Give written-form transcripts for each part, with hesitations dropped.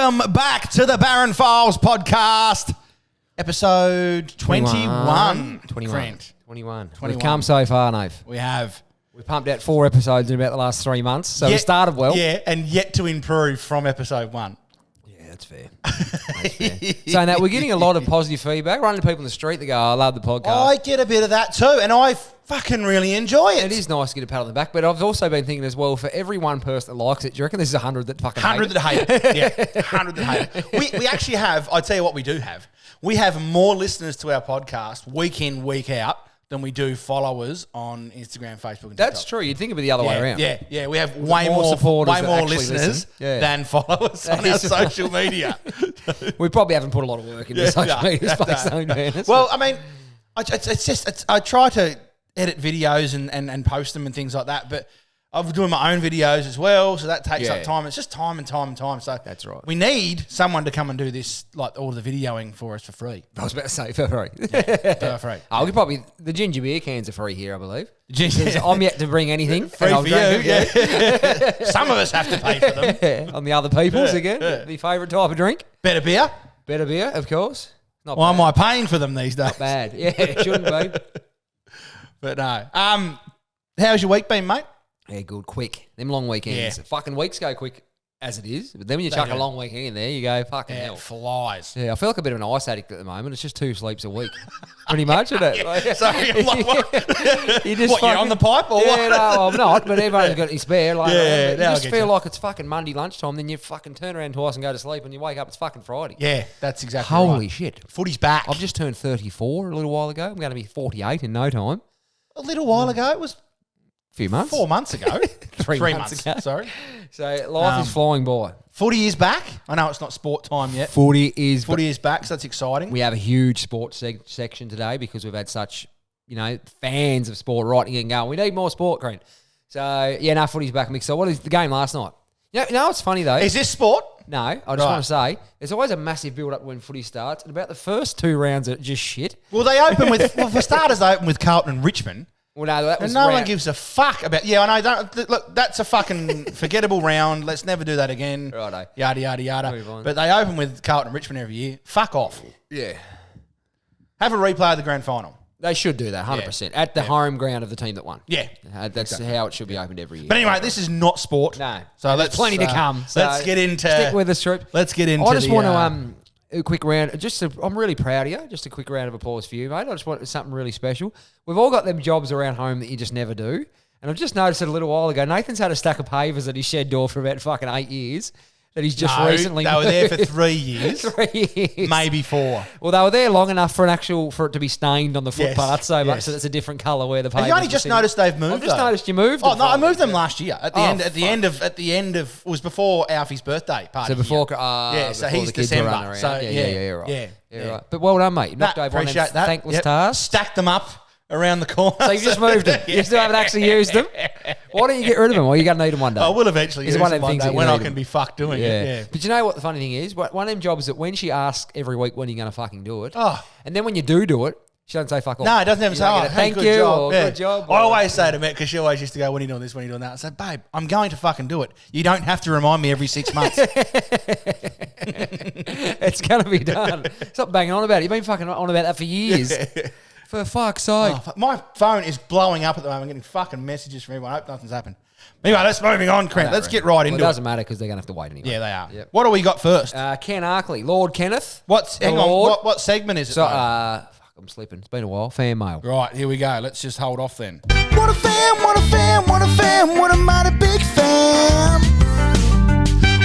Welcome back to the Barron Files podcast, episode 21. 21. We've come so far, Nave. We have. We've pumped out 4 episodes in about the last 3 months, so we started well. Yeah, and yet to improve from episode 1. Yeah, that's fair. Saying that, we're getting a lot of positive feedback. Running to people in the street that go, I love the podcast. I get a bit of that too, and I fucking really enjoy it. It is nice to get a pat on the back, but I've also been thinking as well, for every one person that likes it, do you reckon there's 100 that fucking 100 that hate it. Yeah, 100 that hate it. We actually have, I'll tell you what we do have. We have more listeners to our podcast week in, week out than we do followers on Instagram, Facebook, and TikTok. That's true. You'd think it'd be the other way around. Yeah. We have way more listeners than followers on our social media. We probably haven't put a lot of work into social media space, though, man. Well, I mean, I try to edit videos and post them and things like that, but I'm doing my own videos as well, so that takes up time. It's just time and time and time. So that's right. We need someone to come and do this, like all the videoing for us for free. I was about to say for free. For free. We could probably, the ginger beer cans are free here, I believe. Ginger. I'm yet to bring anything. Free for you, yeah. Some of us have to pay for them. On the other people's again. The favourite type of drink. Better beer, of course. Not Why bad. am I paying for them these days? Not bad. Yeah, it shouldn't be. But no. How's your week been, mate? Yeah, good. Quick. Them long weekends. Yeah. Fucking weeks go quick as it is. But then when you chuck a long weekend in there, you go, fucking hell. It flies. Yeah, I feel like a bit of an ice addict at the moment. It's just 2 sleeps a week. Pretty much, isn't it? Like, Sorry, I'm like, what? You just You're on the pipe or what? Yeah, no, I'm not, but everyone's got any spare. Like, you I'll just get feel you. like it's fucking Monday lunchtime, then you fucking turn around twice and go to sleep, and you wake up, it's fucking Friday. Yeah, that's exactly right. Holy shit. Footy's back. I've just turned 34 a little while ago. I'm going to be 48 in no time. A little while ago. It was A few months. 4 months ago. 3 months ago. Sorry. So life is flying by. Footy is back. I know it's not sport time yet. Footy is back, so that's exciting. We have a huge sports section today because we've had such, fans of sport writing and going, we need more sport, Crent. So, footy's back, Mick. So what is the game last night? You know what's funny, though? Is this sport? No, I just want to say, there's always a massive build-up when footy starts, and about the first 2 rounds are just shit. Well, they open with, for starters, they open with Carlton and Richmond. Well, no, that was and no one gives a fuck about. Yeah, I know. Look, that's a fucking forgettable round. Let's never do that again. Righto. Yada yada yada. But they open with Carlton and Richmond every year. Fuck off. Yeah. Have a replay of the grand final. They should do that, 100%. At the home ground of the team that won. Yeah. That's how it should be opened every year. But anyway, this is not sport. No. So there's plenty to come. So let's get into. Stick with us, troop. Let's get into. I just want to a quick round. I'm really proud of you. Just a quick round of applause for you, mate. I just want something really special. We've all got them jobs around home that you just never do. And I've just noticed it a little while ago. Nathan's had a stack of pavers at his shed door for about fucking 8 years. That he's just recently they were there for 3 years. 3 years. Maybe 4. Well, they were there long enough for it to be stained on the footpath so much so that's a different colour where the pavers. Have you only just noticed they've moved? I've just noticed you moved. Oh no, I moved them last year at the end of it was before Alfie's birthday party. So before so he's December. So right. Yeah, right. But well done, mate. You knocked over one of them thankless tasks. Stacked them up around the corner. So you've just moved them. You still haven't actually used them. Why don't you get rid of them? Or you're going to need them one day. I will eventually use them one day when I can them. be fucked doing it. Yeah. But you know what the funny thing is? One of them jobs that when she asks every week when you're going to fucking do it, and then when you do it, she doesn't say fuck off. No, it doesn't ever say, thank you or good job. I always say to Matt, because she always used to go, when are you doing this, when are you doing that? I said, babe, I'm going to fucking do it. You don't have to remind me every 6 months. It's going to be done. Stop banging on about it. You've been fucking on about that for years. For fuck's sake. My phone is blowing up at the moment. I'm getting fucking messages from everyone. I hope nothing's happened. Anyway, let's moving on, Crent. Let's get right into it. It doesn't matter because they're going to have to wait anyway. Yeah, they are. Yep. What do we got first? Ken Arkley. Lord Kenneth. Hang on. What segment is it? So, I'm slipping. It's been a while. Fan mail. Right, here we go. Let's just hold off then. What a fan, what a fan, what a fan, what a mighty big fan.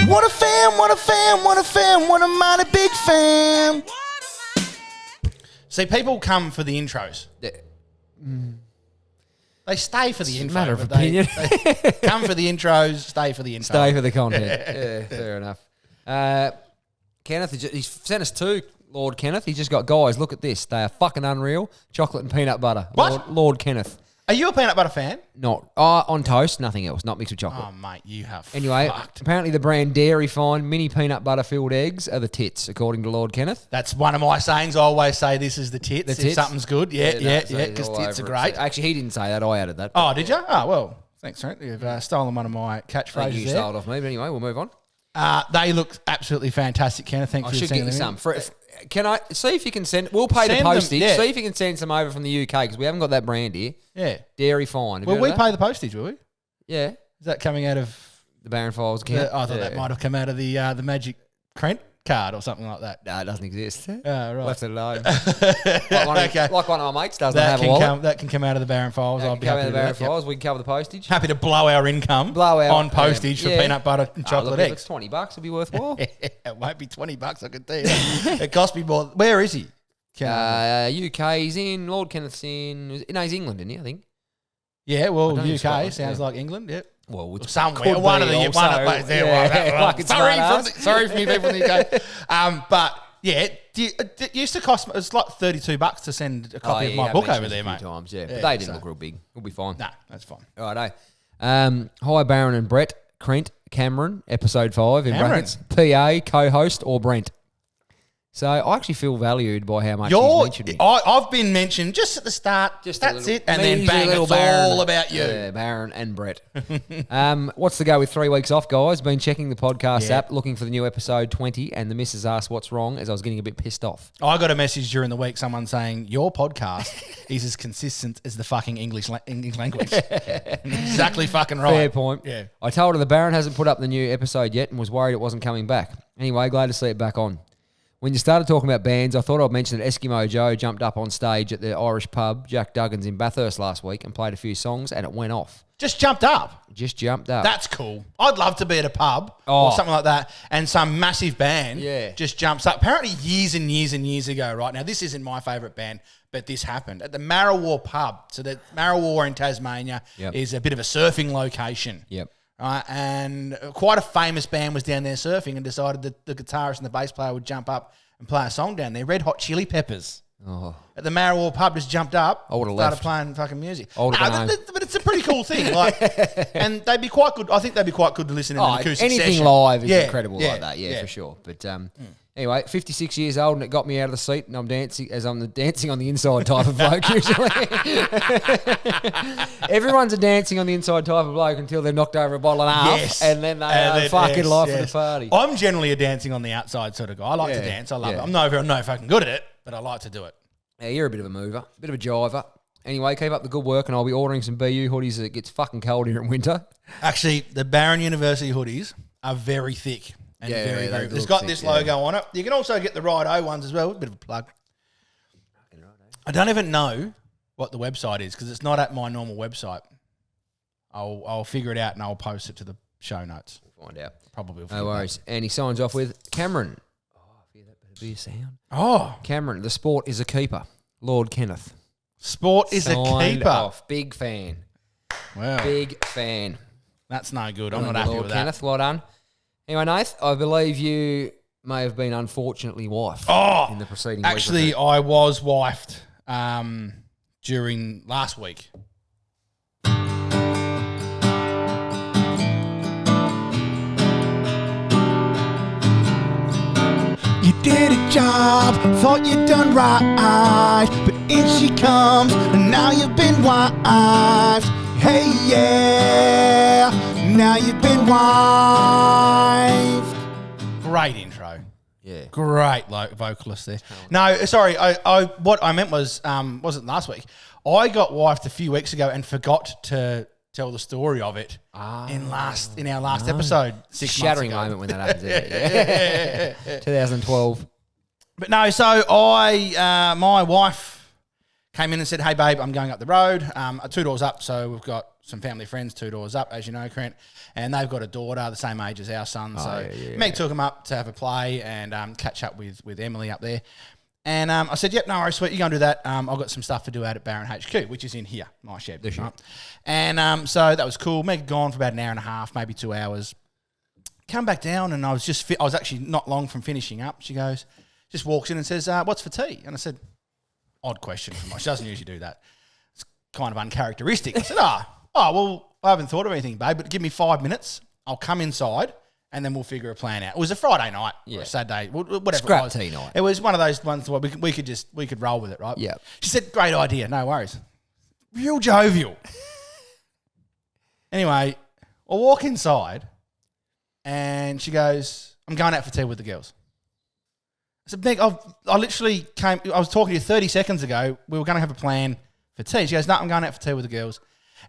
What a fan, what a fan, what a fan, what a mighty big fan. See, people come for the intros. They stay for the intro. Matter of opinion. They come for the intros, stay for the intro. Stay for the content. Yeah, fair enough. Kenneth, he's sent us 2. Lord Kenneth. He's just got, guys, look at this. They are fucking unreal. Chocolate and peanut butter. What? Lord Kenneth. Are you a peanut butter fan? Not. On toast, nothing else. Not mixed with chocolate. Oh, mate, you have Anyway, fucked. apparently the brand Dairy Fine mini peanut butter filled eggs are the tits, according to Lord Kenneth. That's one of my sayings. I always say this is the tits. If something's good. Yeah, because tits are great. Actually, he didn't say that. I added that. Oh, did you? Oh, well, thanks, Trent. You've stolen one of my catchphrases You stole it off me, but anyway, we'll move on. They look absolutely fantastic, Kenneth. Thanks I for should sending get you them some. in. Can I see if you can send? We'll pay Send the them, postage. yeah. See if you can send some over from the UK because we haven't got that brand here. Yeah. Dairy Fine. Have Will you we heard of that? pay the postage, will we? Yeah, Is that coming out of... the Barron Files account. I thought that might have come out of the Magic Crent card or something like that. No, it doesn't exist. Oh, right. Left it alone. Okay. Like one of my mates doesn't have a wallet. That can come out of the Barron Files. I'll be Come happy out to of do the Barron that. Yep. Files. We can cover the postage. Happy to blow our income on postage for peanut butter and chocolate look, if it's eggs. $20, it'll be worthwhile. It won't be $20, I can tell you that. It cost me more. Where is he? UK, he's in. Lord Kenneth's in. No, he's England, isn't he? I think. Yeah, well, I don't think UK Scotland, sounds yeah. like England, yep. Well, which Somewhere, could one of be the also, place there. yeah, like it's Sorry for me people from the UK. But yeah, it used to cost. It's like $32 to send a copy of my book over there, mate. Times, yeah. Yeah, But they didn't so- look real big. We'll be fine. Nah, that's fine. All right, hi, Baron and Brett. Crent, Cameron, episode 5 in Cameron. brackets. PA, co-host, or Brent. So I actually feel valued by how much he's mentioned me. I've been mentioned just at the start. Just that's a it, and then measly bang, little it's Baron. all about you. Yeah, Baron and Brett. What's the go with 3 weeks off, guys? Been checking the podcast Yeah. app, looking for the new episode 20, and the missus asked what's wrong as I was getting a bit pissed off. I got a message during the week, someone saying your podcast is as consistent as the fucking English language. Exactly fucking right. Fair point. Yeah. I told her the Baron hasn't put up the new episode yet and was worried it wasn't coming back. Anyway, glad to see it back on. When you started talking about bands, I thought I'd mention that Eskimo Joe jumped up on stage at the Irish pub Jack Duggan's in Bathurst last week and played a few songs, and it went off. Just jumped up. Just jumped up. That's cool. I'd love to be at a pub Oh. or something like that, and some massive band Yeah. just jumps up. Apparently, years and years and years ago, right now, this isn't my favourite band, but this happened at the Marrawar pub. So the Marrawar in Tasmania Yep. is a bit of a surfing location. Yep. Right, and quite a famous band was down there surfing and decided that the guitarist and the bass player would jump up and play a song down there. Red Hot Chili Peppers. Oh. At the Marrawar pub, just jumped up, I would've started left. playing fucking music. I would've gone home. But it's a pretty cool thing. Like, and they'd be quite good. I think they'd be quite good to listen in an acoustic anything session. live is Yeah, incredible yeah, like that, yeah, for sure. But anyway, 56 years old and it got me out of the seat, and I'm the dancing on the inside type of bloke usually. Everyone's a dancing on the inside type of bloke until they're knocked over a bottle and a half, Yes. and then they are fucking life of the party. I'm generally a dancing on the outside sort of guy. I like to dance. I love it. I'm no fucking good at it, but I like to do it. Yeah, you're a bit of a mover, a bit of a jiver. Anyway, keep up the good work, and I'll be ordering some BU hoodies as it gets fucking cold here in winter. Actually, the Barron University hoodies are very thick and Yeah, very, they very. look It's got thick, this yeah. logo on it. You can also get the Righto ones as well. A bit of a plug. I don't even know what the website is because it's not at my normal website. I'll figure it out and I'll post it to the show notes. We'll find out. Probably. No worries. And he signs off with Cameron. Oh, I hear that better be a sound. Oh, Cameron, the sport is a keeper. Lord Kenneth. sport is Signed a keeper. off. Big fan. Wow, Big fan. that's no good. I'm Well not done, happy Lord with Kenneth, well done. Anyway, Nath, I believe you may have been unfortunately wifed in the preceding that. Actually, week. I was wifed during last week. You did a job, thought you'd done right, but in she comes, and now you've been wifed. Hey, yeah, now you've been wifed. Great intro. Yeah. Great vocalist there. No, sorry. I what I meant was wasn't last week. I got wifed a few weeks ago and forgot to tell the story of it in our last episode 6 Shattering months ago. moment when that happens. Yeah. 2012. But no, so my wife came in and said, "Hey, babe, I'm going up the road. 2 doors up. So we've got some family friends 2 doors up, as you know, Crent, and they've got a daughter the same age as our son. So Meg took them up to have a play and catch up with Emily up there. And I said, yep, no worries, sweet, you're going to do that. I've got some stuff to do out at Barron HQ, which is in here, my shed. Right? And so that was cool. Meg had gone for about an hour and a half, maybe 2 hours. Come back down, and I was actually not long from finishing up. She just walks in and says, what's for tea? And I said, odd question from her. She doesn't usually do that. It's kind of uncharacteristic. I said, well, I haven't thought of anything, babe, but give me 5 minutes. I'll come inside and then we'll figure a plan out. It was a Friday night or a Saturday, whatever Scrap it was. tea night. It was one of those ones where we could roll with it, right? Yeah. She said, great idea, no worries. Real jovial. Anyway, I walk inside and she goes, I'm going out for tea with the girls. I said, Meg, I literally I was talking to you 30 seconds ago. We were going to have a plan for tea. She goes, no, I'm going out for tea with the girls.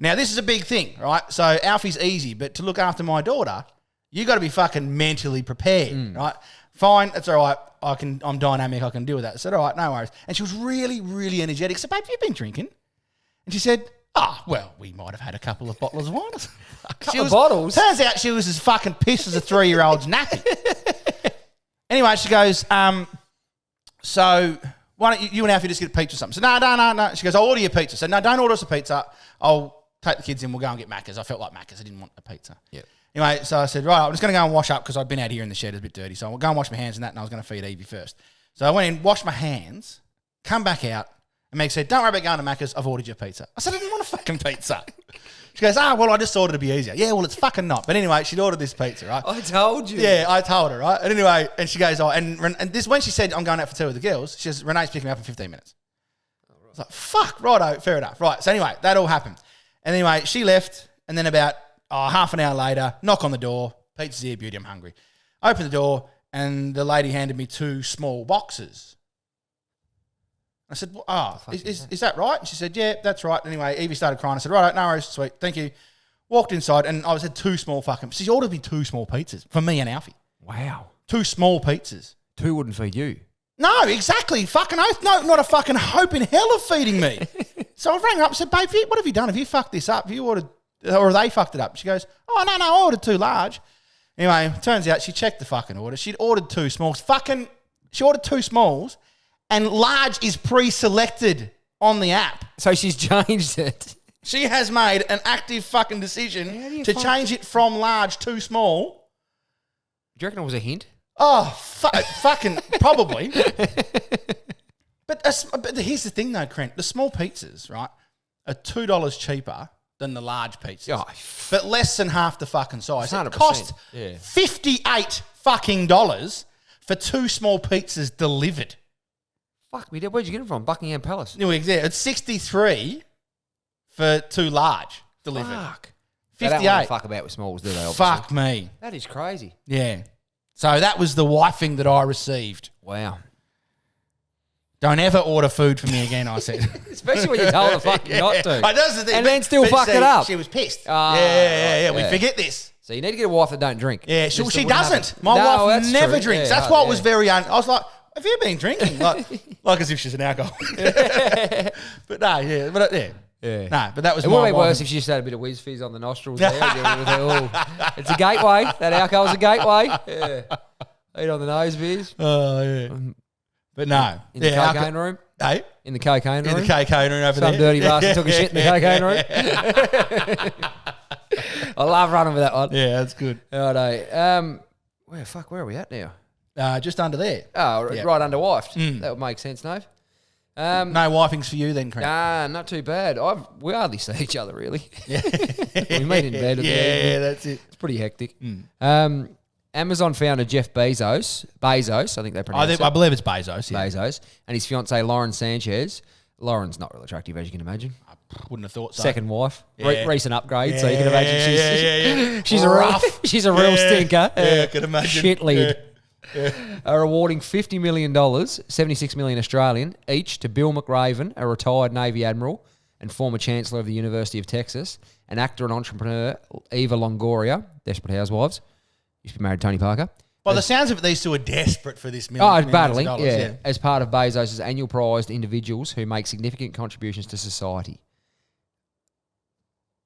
Now, this is a big thing, right? So Alfie's easy, but to look after my daughter, you got to be fucking mentally prepared, right? Fine, that's all right. I'm dynamic. I can deal with that. I said, all right, no worries. And she was really, really energetic. So, babe, have you been drinking? And she said, well, we might have had a couple of bottles of wine. Couple of bottles? Turns out she was as fucking pissed as a 3-year-old's nappy. Anyway, she goes, so why don't you and Alfie just get a pizza or something? So, no. She goes, I'll order you a pizza. So, no, don't order us a pizza. I'll take the kids in. We'll go and get Macca's. I felt like Macca's. I didn't want a pizza. Yeah. Anyway, so I said, right, I'm just going to go and wash up because I'd been out here in the shed. It was a bit dirty. So I'll go and wash my hands and that, and I was going to feed Evie first. So I went in, washed my hands, come back out, and Meg said, don't worry about going to Macca's. I've ordered you a pizza. I said, I didn't want a fucking pizza. She goes, well, I just thought it'd be easier. Yeah, well, it's fucking not. But anyway, she'd ordered this pizza, right? I told you. Yeah, I told her, right? And anyway, and she goes, and this when she said, I'm going out for tea with the girls, she says, Renee's picking me up in 15 minutes. I was like, fuck, righto, fair enough. Right, so anyway, that all happened. And anyway, she left, and then about half an hour later, knock on the door, pizza's here, beauty, I'm hungry. Open the door, and the lady handed me 2 small boxes. I said, is that right? And she said, yeah, that's right. Anyway, Evie started crying. I said, right, no worries, sweet, thank you. Walked inside, and I had 2 small she ordered me 2 small pizzas for me and Alfie. Wow. 2 small pizzas. 2 wouldn't feed you. No, exactly. Fucking oath. No, not a fucking hope in hell of feeding me. So I rang her up and said, babe, what have you done? Have you fucked this up? Have you ordered, or they fucked it up? She goes, no, I ordered 2 large. Anyway, turns out she checked the fucking order. She'd ordered 2 smalls. She ordered 2 smalls, and large is pre-selected on the app. So she's changed it. She has made an active fucking decision to change it from large to small. Do you reckon it was a hint? Oh, fucking probably. But here's the thing though, Crent. The small pizzas, right, are $2 cheaper than the large pizzas. Oh, but less than half the fucking size. 100%. It cost $58 fucking dollars for 2 small pizzas delivered. Fuck me, where'd you get them from? Buckingham Palace. Yeah, it's 63 for 2 large delivered. Fuck. 58. They don't want to fuck about with smalls, do they? Obviously? Fuck me. That is crazy. Yeah. So that was the wifing that I received. Wow. Don't ever order food for me again, I said. Especially when you told her fucking not to. That's the thing. And then still fuck it up. She was pissed. Yeah. We forget this. So you need to get a wife that don't drink. Yeah, Just she that doesn't. happen. My No, wife that's never true. drinks. Yeah, That's what was very... I was like, have you been drinking? Like as if she's an alcoholic. But no, yeah. But yeah. Yeah. No, but that was It my would be wife. worse if she just had a bit of whiz fizz on the nostrils there. It's a gateway. That alcohol's a gateway. Yeah. Eat on the nose, beers. Oh, yeah. But no. In the cocaine room. Hey? In the cocaine room. In the cocaine room over there. Some dirty bastard took a shit in the cocaine room. I love running with that one. Yeah, that's good. Righto. Where are we at now? Just under there. Oh, Yeah. right under wifed. That would make sense, Nave. No wipings for you then, Crent. Nah, not too bad. We hardly see each other, really. Yeah. We meet in bed. Yeah, that's it. It's pretty hectic. Amazon founder Jeff Bezos, I think they pronounce I it. believe it's Bezos, yeah. Bezos, and his fiancée Lauren Sanchez. Lauren's not real attractive, as you can imagine. I wouldn't have thought so. Second wife, Yeah. recent upgrade, so you Yeah, can imagine yeah. she's Rough. a real stinker. Yeah, I can imagine. Shit lid. Yeah. Are awarding $50 million, 76 million Australian, each to Bill McRaven, a retired Navy admiral and former Chancellor of the University of Texas, and actor and entrepreneur Eva Longoria, Desperate Housewives, used to be married to Tony Parker. By the sounds of it, these two are desperate for this Battling, $millions, yeah, as part of Bezos' annual prize to individuals who make significant contributions to society.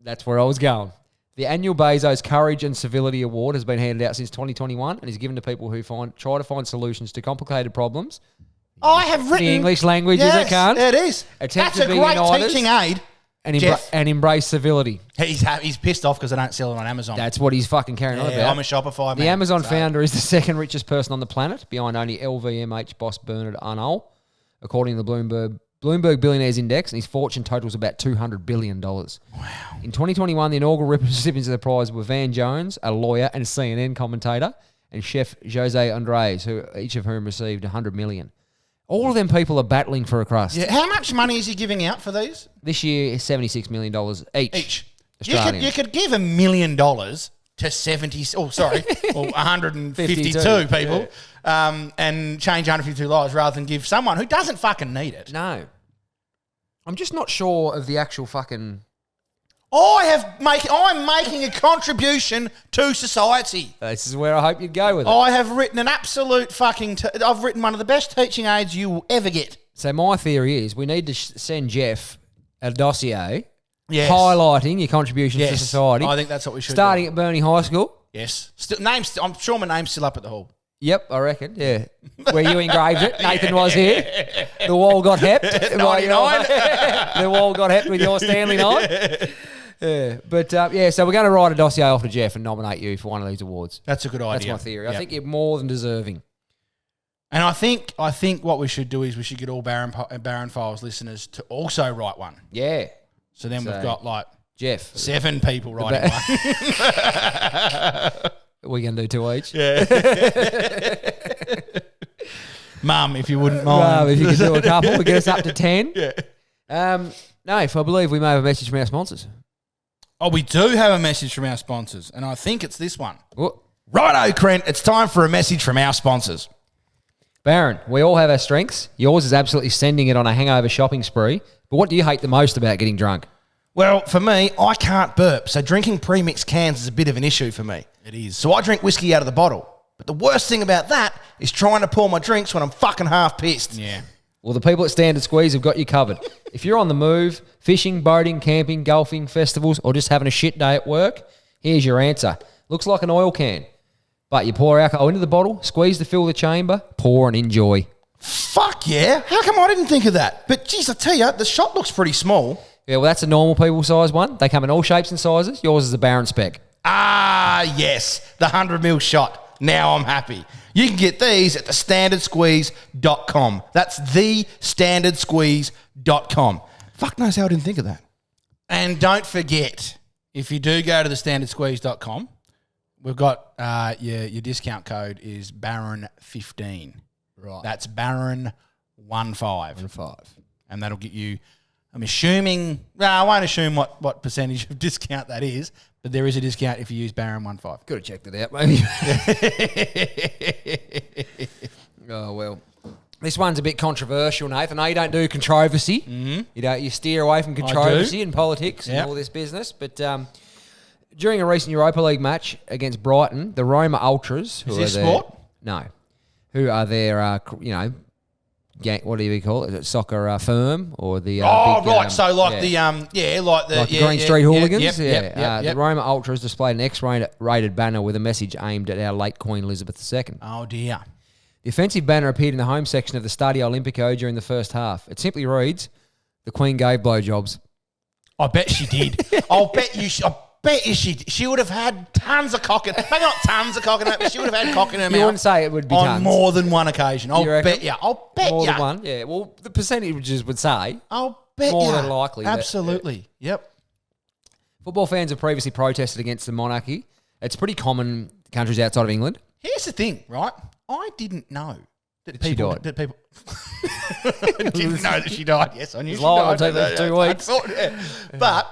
That's where I was going. The annual Bezos Courage and Civility Award has been handed out since 2021 and is given to people who try to find solutions to complicated problems. I have written... The English language is a cunt. It is. Attempt That's to a be great united. teaching aid. And embrace civility. He's pissed off because I don't sell it on Amazon. That's what he's fucking carrying on about. I'm a Shopify man. The Amazon founder is the second richest person on the planet, behind only LVMH boss Bernard Arnault, according to the Bloomberg Billionaires Index, and his fortune totals about $200 billion. Wow. In 2021, the inaugural recipients of the prize were Van Jones, a lawyer and CNN commentator, and chef Jose Andres, each of whom received $100 million. All of them people are battling for a crust. Yeah. How much money is he giving out for these? This year is $76 million each. Each. Australian. You could give $1 million to 70, oh, sorry, or 152 52, people and change 152 lives rather than give someone who doesn't fucking need it. No. I'm just not sure of the actual fucking... I'm making a contribution to society. This is where I hope you'd go with it. I have written an absolute fucking... I've written one of the best teaching aids you will ever get. So my theory is we need to send Jeff a dossier Yes. highlighting your contributions to society. I think that's what we should Starting do. at Burnie High School. Yes. I'm sure my name's still up at the hall. Yep, I reckon, yeah. Where you engraved it. Nathan was here. The wall got hepped. 99. The wall got hepped with your Stanley knife. Yeah, but so we're going to write a dossier off to Jeff and nominate you for one of these awards. That's a good idea. That's my theory. Yep. I think you're more than deserving. And I think what we should do is we should get all Barron Files listeners to also write one. Yeah. So then we've got like Jeff. 7 people writing one. We're going to do 2 each. Yeah. Mum, if you wouldn't mind. If you could do a couple, we get us up to 10. Yeah. Nath, I believe we may have a message from our sponsors. Oh, we do have a message from our sponsors, and I think it's this one. What? Righto, Crent, it's time for a message from our sponsors. Baron, we all have our strengths. Yours is absolutely sending it on a hangover shopping spree. But what do you hate the most about getting drunk? Well, for me, I can't burp, so drinking pre-mixed cans is a bit of an issue for me. It is. So I drink whiskey out of the bottle. But the worst thing about that is trying to pour my drinks when I'm fucking half pissed. Yeah. Well, the people at Standard Squeeze have got you covered. If you're on the move, fishing, boating, camping, golfing, festivals, or just having a shit day at work, here's your answer. Looks like an oil can. But you pour alcohol into the bottle, squeeze to fill the chamber, pour and enjoy. Fuck yeah. How come I didn't think of that? But geez, I tell you, the shot looks pretty small. Yeah, well, that's a normal people size one. They come in all shapes and sizes. Yours is a Baron spec. Ah, yes. The 100ml shot. Now I'm happy. You can get these at thestandardsqueeze.com. That's thestandardsqueeze.com. Fuck knows how I didn't think of that. And don't forget, if you do go to thestandardsqueeze.com, we've got your discount code is Baron15. Right. That's Baron15. 15. And that'll get you, I'm assuming, I won't assume what percentage of discount that is, but there is a discount if you use Baron15. Could have checked it out, maybe. Oh, well. This one's a bit controversial, Nathan. I know you don't do controversy. Mm-hmm. You steer away from controversy and politics and all this business. But during a recent Europa League match against Brighton, the Roma Ultras... Is this sport? No. Who are their, what do you call it? Is it soccer firm or the... right. So like the Green Street Hooligans? Yep. The Roma Ultras displayed an X-rated banner with a message aimed at our late Queen Elizabeth II. Oh, dear. The offensive banner appeared in the home section of the Stadio Olimpico during the first half. It simply reads, "The Queen gave blowjobs." I bet she did. I bet you she would have had tons of cock in... Maybe not tons of cock in that, but she would have had cock in her mouth. You wouldn't say it would be on tons. more than one occasion. I'll bet you. More than one, yeah. Well, the percentages would say I'll bet more than likely. Absolutely. Yep. Football fans have previously protested against the monarchy. It's pretty common in countries outside of England. Here's the thing, right? I didn't know that she died. That people didn't know that she died. Yes, I knew she I'll died. take that 2 weeks. But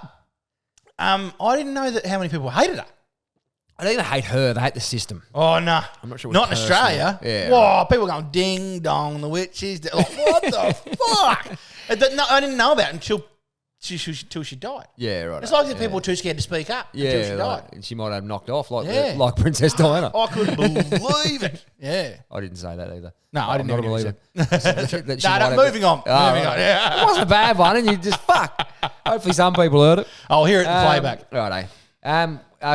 I didn't know that how many people hated her. I don't even hate her. They hate the system. Oh, no. I'm not sure. Not in Australia. Yeah. Whoa, people going ding dong, the witches. They're like, what the fuck? I didn't know about it until she died. Yeah, right. It's like the people were too scared to speak up until she died. And she might have knocked off like Princess Diana. I couldn't believe it. Yeah. I didn't say that either. No, I didn't believe it. Moving on. Yeah. It wasn't a bad one, and you just fuck. Hopefully some people heard it. I'll hear it in playback. Righto.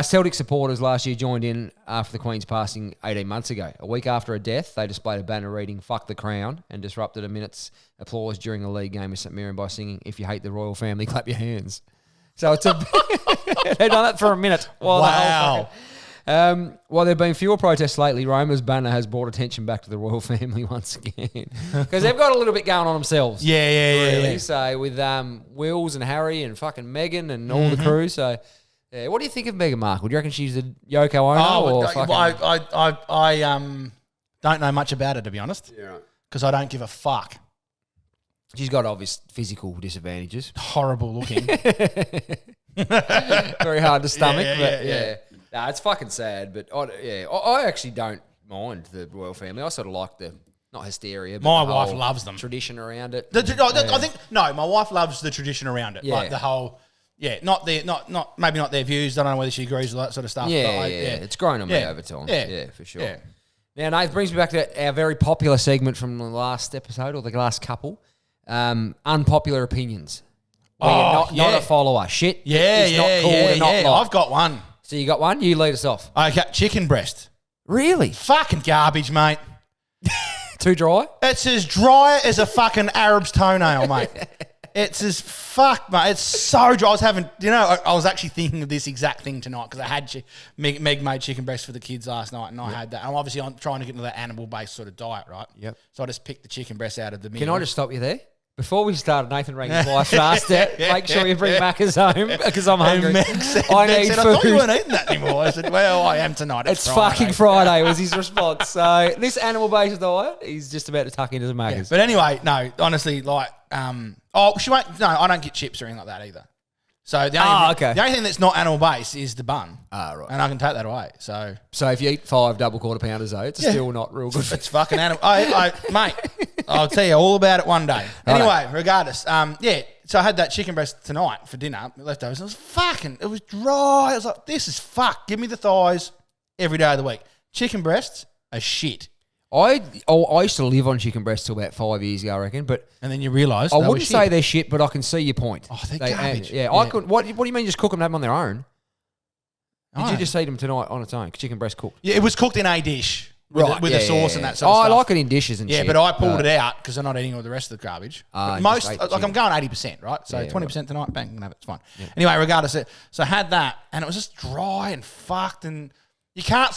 Celtic supporters last year joined in after the Queen's passing 18 months ago. A week after her death, they displayed a banner reading "Fuck the Crown" and disrupted a minute's applause during a league game with St Mirren by singing, "If you hate the royal family, clap your hands." So it's they've done that for a minute. Wow. While there have been fewer protests lately, Roma's banner has brought attention back to the royal family once again. Because they've got a little bit going on themselves. Yeah. So with Wills and Harry and fucking Meghan and all the crew. So, yeah. What do you think of Meghan Markle? Do you reckon she's the Yoko Ono? I don't know much about her, to be honest. Yeah. Because I don't give a fuck. She's got obvious physical disadvantages. Horrible looking. Very hard to stomach. Yeah. Nah, it's fucking sad, but I actually don't mind the royal family. I sort of like the not hysteria. But My the wife whole loves them. Tradition around it. I think my wife loves the tradition around it. Yeah. Like the whole, not maybe not their views. I don't know whether she agrees with that sort of stuff. Yeah, it's grown on me over time. Yeah, for sure. Yeah. Now, Nate, brings me back to our very popular segment from the last episode or the last couple. Unpopular opinions. Where you're not a follower. Shit. It's not cool to not like. I've got one. So you got one? You lead us off. Okay, chicken breast. Really? Fucking garbage, mate. Too dry? It's as dry as a fucking Arab's toenail, mate. It's as fuck, mate. It's so dry. I was actually thinking of this exact thing tonight because I had Meg made chicken breast for the kids last night, and I had that. I'm obviously trying to get into that animal-based sort of diet, right? Yep. So I just picked the chicken breast out of the meal. Can I just stop you there? Before we started, Nathan rang his wife and asked her, make sure you bring Macca's home because I'm hungry. Meg said, I need I food. thought you weren't eating that anymore. I said, well, I am tonight. It's fucking Friday was his response. So this animal-based diet, he's just about to tuck into the Macca's. But anyway, no, honestly, like, she won't, no, I don't get chips or anything like that either. So the only thing that's not animal-based is the bun. Right. And I can take that away. So if you eat 5 double quarter pounders, though, it's still not real good. it's fucking animal. Mate, I'll tell you all about it one day. Anyway, regardless, so I had that chicken breast tonight for dinner, leftovers. It was dry. I was like, this is fuck. Give me the thighs every day of the week. Chicken breasts are shit. I used to live on chicken breasts till about 5 years ago, I reckon. And then you realise I wouldn't say they're shit, but I can see your point. Oh, they're garbage. I could. What do you mean? Just cook them on their own? Did Oh. you just eat them tonight on its own? Chicken breast cooked. Yeah, it was cooked in a dish with the sauce and that sort of stuff. I like it in dishes and shit. Yeah, but I pulled it out because I'm not eating all the rest of the garbage. I'm going 80%, right? So 20% tonight, bang, can have it. It's fine. Yeah. Anyway, regardless, so I had that, and it was just dry and fucked, and you can't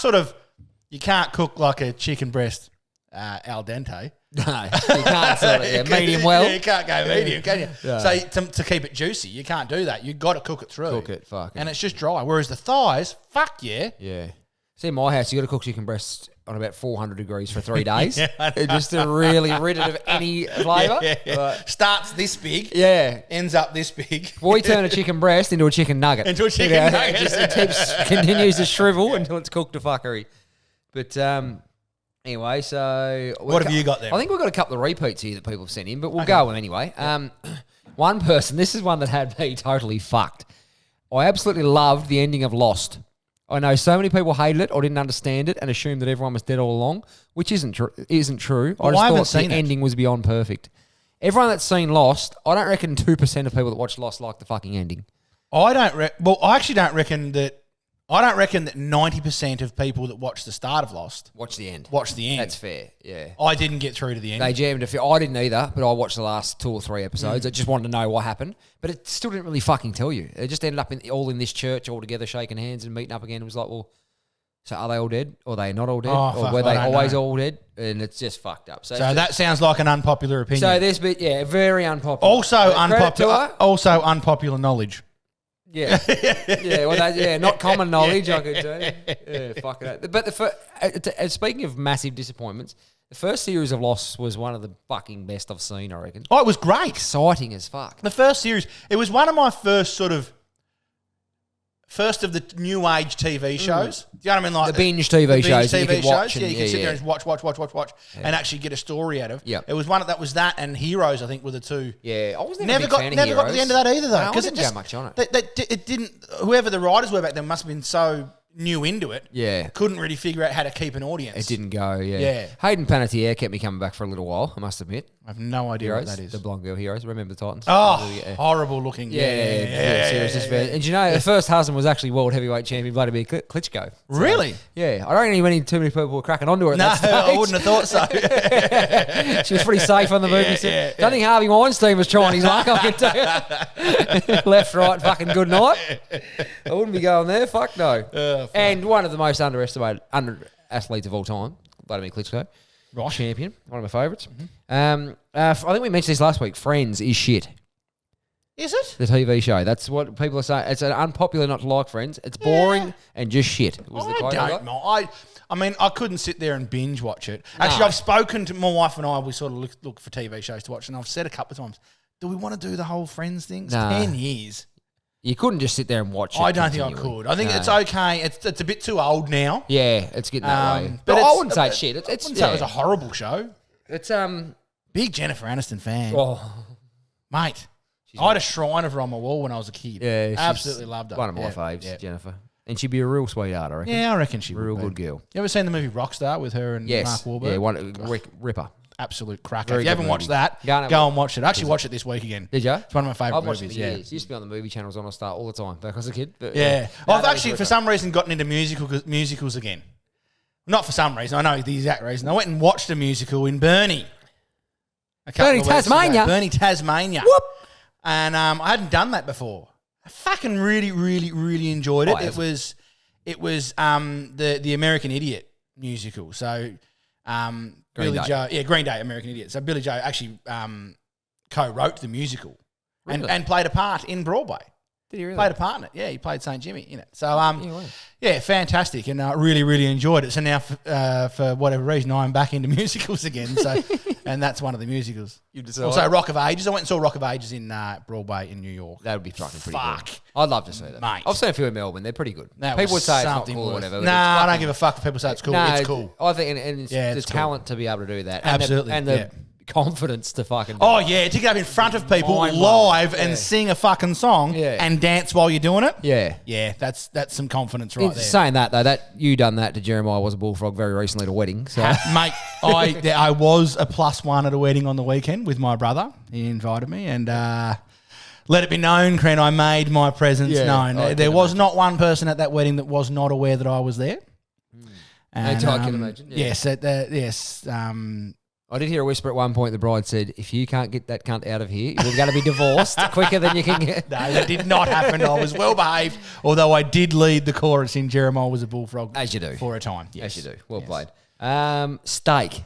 cook like a chicken breast al dente. No, you can't medium well. Yeah, you can't go medium, can you? Yeah. So to keep it juicy, you can't do that. You've got to cook it through. Cook it, and it's just dry. Whereas the thighs, fuck yeah. Yeah. See, in my house, you got to cook chicken breasts on about 400 degrees for 3 days. Just to really rid it of any flavour. Starts this big. Yeah. Ends up this big. We turn a chicken breast into a chicken nugget. Nugget. It continues to shrivel until it's cooked to fuckery. But anyway, so... What have you got there? I think we've got a couple of repeats here that people have sent in, but we'll go with them anyway. One person, this is one that had me totally fucked. I absolutely loved the ending of Lost. I know so many people hated it or didn't understand it and assumed that everyone was dead all along, which isn't true. Well, I just thought the ending was beyond perfect. Everyone that's seen Lost, I don't reckon 2% of people that watch Lost like the fucking ending. I actually don't reckon that. I don't reckon that 90% of people that watch the start of Lost watch the end. That's fair, yeah. I didn't get through to the end. They jammed a few. I didn't either, but I watched the last 2 or 3 episodes. I just wanted to know what happened. But it still didn't really fucking tell you. It just ended up all in this church all together, shaking hands and meeting up again. It was like, well, so are they all dead? Or are they not all dead? Or were they always all dead? And it's just fucked up. So that sounds like an unpopular opinion. So this bit, very unpopular. Also unpopular knowledge. Yeah, not common knowledge, I could say. Yeah, fuck it. But speaking of massive disappointments, the first series of Lost was one of the fucking best I've seen, I reckon. Oh, it was great. Exciting as fuck. The first series, it was one of my first of the new age TV shows. Do you know what I mean? Like the binge TV shows. TV you could watch. You can sit there and watch, and actually get a story out of. Yeah. It was that and Heroes, I think, were the two. Yeah, I was never got to the end of that either, though. Because it didn't go much on it. It didn't. Whoever the writers were back then must have been so new into it. Yeah. Couldn't really figure out how to keep an audience. It didn't go, Yeah. Hayden Panettiere kept me coming back for a little while, I must admit. I have no idea what that is. The blonde girl Heroes. Remember the Titans? Oh, horrible looking. Yeah. And you know, the first husband was actually world heavyweight champion Vladimir Klitschko. So, really? Yeah. I don't think any too many people were cracking onto her at that stage. I wouldn't have thought so. She was pretty safe on the movie set. Don't think Harvey Weinstein was trying his luck, I can tell you. Left, right, fucking good night. I wouldn't be going there. Fuck no. And one of the most underestimated athletes of all time, Vladimir Klitschko. Right. Champion, one of my favourites. I think we mentioned this last week. Friends is shit. Is it? The TV show. That's what people are saying. It's an unpopular not to like Friends. It's boring and just shit. I mean, I couldn't sit there and binge watch it. Actually, I've spoken to my wife and I. We sort of look for TV shows to watch, and I've said a couple of times, do we want to do the whole Friends thing? It's 10 years. You couldn't just sit there and watch it. I don't think I continually. could. I think it's okay. It's a bit too old now. Yeah, it's getting that way. but But I it's- wouldn't say it's shit. I It's wouldn't say it was a horrible show. It's Big Jennifer Aniston fan. oh Mate, I had a shrine of her on my wall when I was a kid. yeah, she's Absolutely loved her. One of my Yeah, faves, yeah. Jennifer, and she'd be a real sweetheart, I reckon. Yeah, I reckon she real would be. good girl. You ever seen the movie Rockstar with her and Yes, Mark Wahlberg? yeah, one ripper. Absolute cracker. Very If you haven't good watched movie. that, Go and have go a- and watch it. I actually watched it this week again. Did you? It's one of my favourite I've watched movies. it for Yeah. years. It used to be on the movie channels on. I start all the time back when I was a kid. But, Yeah. No, I've that actually, was for ripper. some reason, gotten into musicals again. Not for some reason. I know the exact reason. I went and watched a musical in Burnie. Burnie, Tasmania. Burnie, Tasmania. Whoop. And I hadn't done that before. I fucking really, really, really enjoyed it. Oh, It was the American Idiot musical. So Billy Day. Joe, Green Day, American Idiot. So Billy Joe actually co-wrote the musical Really? and played a part in Broadway. Did he really? Played a part in it. Yeah, he played St. Jimmy in it. So, wow. yeah, fantastic. And I really, really enjoyed it. So now, for whatever reason, I'm back into musicals again. So, and that's one of the musicals. Also, Rock of Ages. I went and saw Rock of Ages in Broadway in New York. That would be fucking pretty Fuck. good. I'd love to see that. Mate. I've seen a few in Melbourne. They're pretty good. That People would was say it's not something cool or worth- whatever. but Nah, it's I don't fucking- give a fuck if people say it's cool. No, It's cool. I think, and it's Yeah, the it's cool. talent to be able to do that. Absolutely, And the yeah. confidence to fucking do Oh, it. yeah, to get up in front of people Mind-blowing. live Yeah. and sing a fucking song Yeah. and dance while you're doing it. Yeah. Yeah, that's some confidence right In there. saying that, though, that you done that to Jeremiah Was a Bullfrog very recently at a wedding. So Mate, I was a +1 at a wedding on the weekend with my brother. He invited me and let it be known, Crent, I made my presence Yeah, known. I There can was not one person at that wedding that was not aware that I was there. And, I can imagine, yeah. Yes. I did hear a whisper at one point. The bride said, "If you can't get that cunt out of here, we're going to be divorced quicker than you can get." No, that did not happen. I was well behaved, although I did lead the chorus in Jeremiah Was a Bullfrog. As you do. For a time. As Yes. you do. Well Yes. played. Steak.